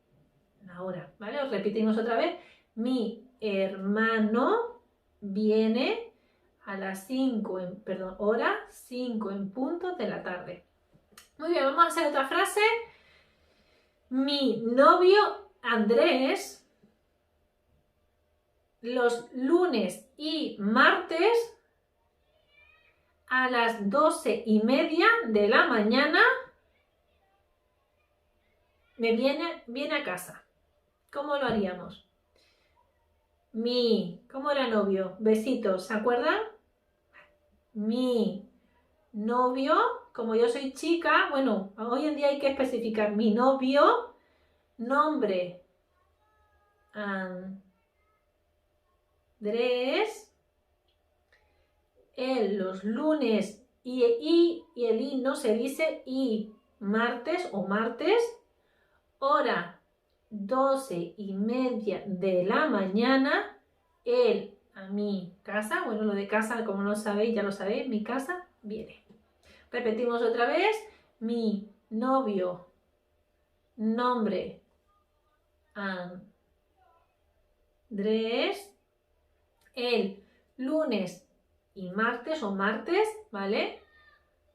La hora, ¿vale? Os repetimos otra vez. Mi hermano viene a las 5 hora 5 en punto de la tarde. Muy bien, vamos a hacer otra frase. Mi novio Andrés los lunes y martes a las 12:30 de la mañana viene a casa. ¿Cómo lo haríamos? ¿Cómo era novio? Besitos, ¿se acuerdan? Mi novio, como yo soy chica, bueno, hoy en día hay que especificar mi novio, nombre, Andrés, él los lunes y el i no se dice, y martes o martes, hora 12:30 de la mañana, él a mi casa, bueno, lo de casa, como no sabéis, ya lo sabéis, mi casa viene. Repetimos otra vez, mi novio, nombre, Andrés, el lunes y martes o martes, ¿vale?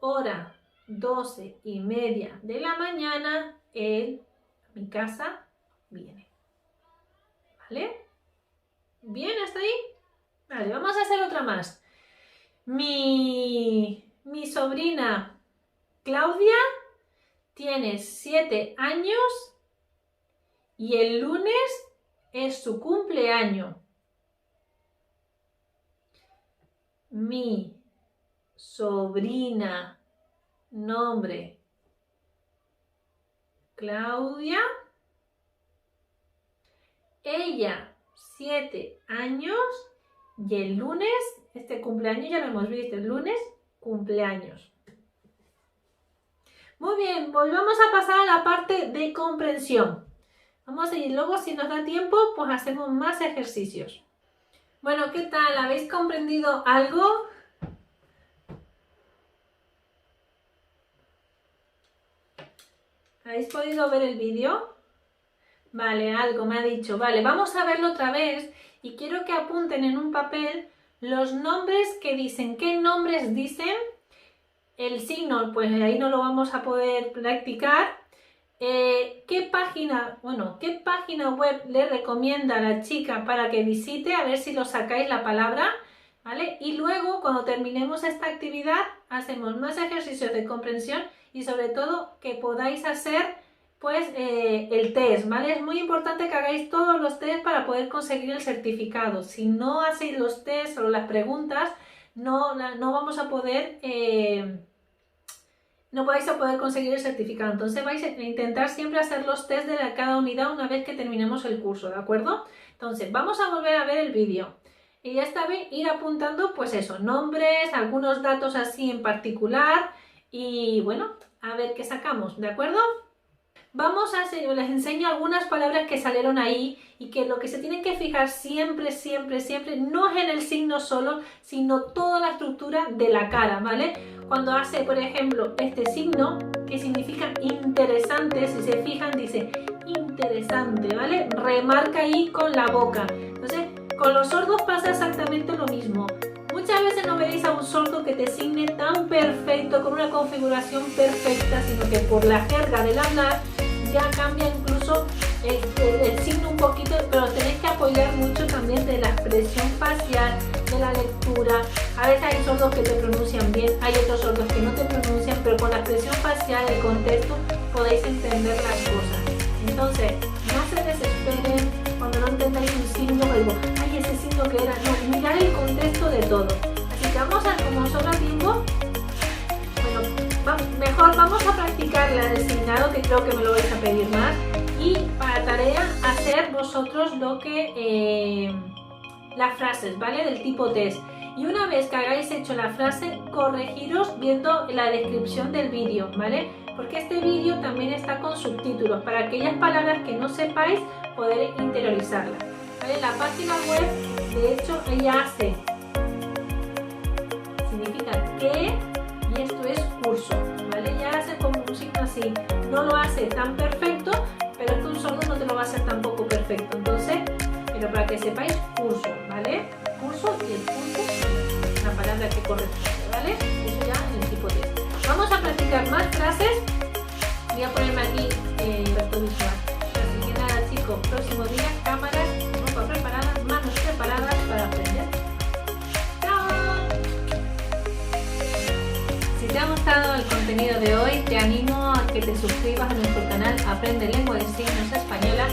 Hora 12:30 de la mañana, él a mi casa viene. ¿Vale? ¿Bien hasta ahí? Vale, vamos a hacer otra más. Mi sobrina Claudia tiene 7 años y el lunes es su cumpleaños. Mi sobrina, nombre, Claudia. Ella, 7 años y el lunes, este cumpleaños ya lo hemos visto, el lunes, cumpleaños. Muy bien, pues vamos a pasar a la parte de comprensión. Vamos a ir, luego si nos da tiempo, pues hacemos más ejercicios. Bueno, ¿qué tal? ¿Habéis comprendido algo? ¿Habéis podido ver el vídeo? Vale, algo me ha dicho. Vale, vamos a verlo otra vez y quiero que apunten en un papel los nombres que dicen. ¿Qué nombres dicen? El signo, pues ahí no lo vamos a poder practicar. ¿Qué página web le recomienda a la chica para que visite? A ver si lo sacáis la palabra, ¿vale? Y luego, cuando terminemos esta actividad, hacemos más ejercicios de comprensión y sobre todo que podáis hacer pues el test, ¿vale? Es muy importante que hagáis todos los test para poder conseguir el certificado. Si no hacéis los test o las preguntas, no vamos a poder... no vais a poder conseguir el certificado. Entonces vais a intentar siempre hacer los test de cada unidad una vez que terminemos el curso, ¿de acuerdo? Entonces vamos a volver a ver el vídeo y esta vez ir apuntando pues eso, nombres, algunos datos así en particular y bueno, a ver qué sacamos, ¿de acuerdo? Vamos a hacer, les enseño algunas palabras que salieron ahí y que lo que se tienen que fijar siempre, siempre, siempre, no es en el signo solo, sino toda la estructura de la cara, ¿vale? Cuando hace, por ejemplo, este signo, que significa interesante, si se fijan, dice interesante, ¿vale? Remarca ahí con la boca. Entonces, con los sordos pasa exactamente lo mismo. Muchas veces no veréis a un sordo que te signe tan perfecto, con una configuración perfecta, sino que por la jerga del hablar ya cambia incluso el signo un poquito, pero tenéis que apoyar mucho también de la expresión facial, de la lectura. A veces hay sordos que te pronuncian bien, hay otros sordos que no te pronuncian, pero con la expresión facial, el contexto, podéis entender las cosas. Entonces, no se desesperen cuando no entendáis un signo, digo, ay, ese signo que era, no, mirad el contexto de todo. Así que vamos a, como sobra tiempo, bueno, mejor vamos a practicar el designado, que creo que me lo vais a pedir más, y para tarea hacer vosotros lo que las frases, ¿vale? Del tipo test. Y una vez que hagáis hecho la frase, corregiros viendo la descripción del vídeo, ¿vale? Porque este vídeo también está con subtítulos para aquellas palabras que no sepáis poder interiorizarlas, ¿vale? La página web, de hecho, ella hace, significa que, y esto es curso, ¿vale? Ella hace como un signo así, no lo hace tan perfecto, pero es que un sordo no te lo va a hacer tampoco perfecto, entonces, pero para que sepáis, curso, ¿vale? Curso y el punto, la palabra que corresponde, ¿vale? Eso ya en el tipo test. Vamos a practicar más frases. Voy a ponerme aquí resto visual. Así que nada, chicos, próximo día, cámaras, ropa preparada, manos preparadas para aprender. ¡Chao! Si te ha gustado el contenido de hoy, te animo a que te suscribas a nuestro canal Aprende Lengua de Signos Española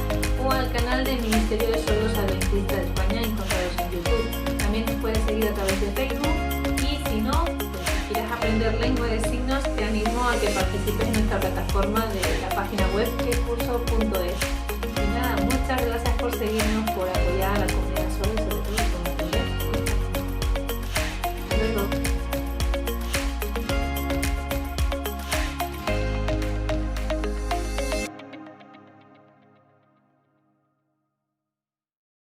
o al canal del Ministerio de Sordos Adventistas de España encontrados en YouTube. También nos puedes seguir a través de Facebook y si no, pues, si quieres aprender lengua de signos, te animo a que participes en nuestra plataforma de la página web quecurso.es. Y nada, muchas gracias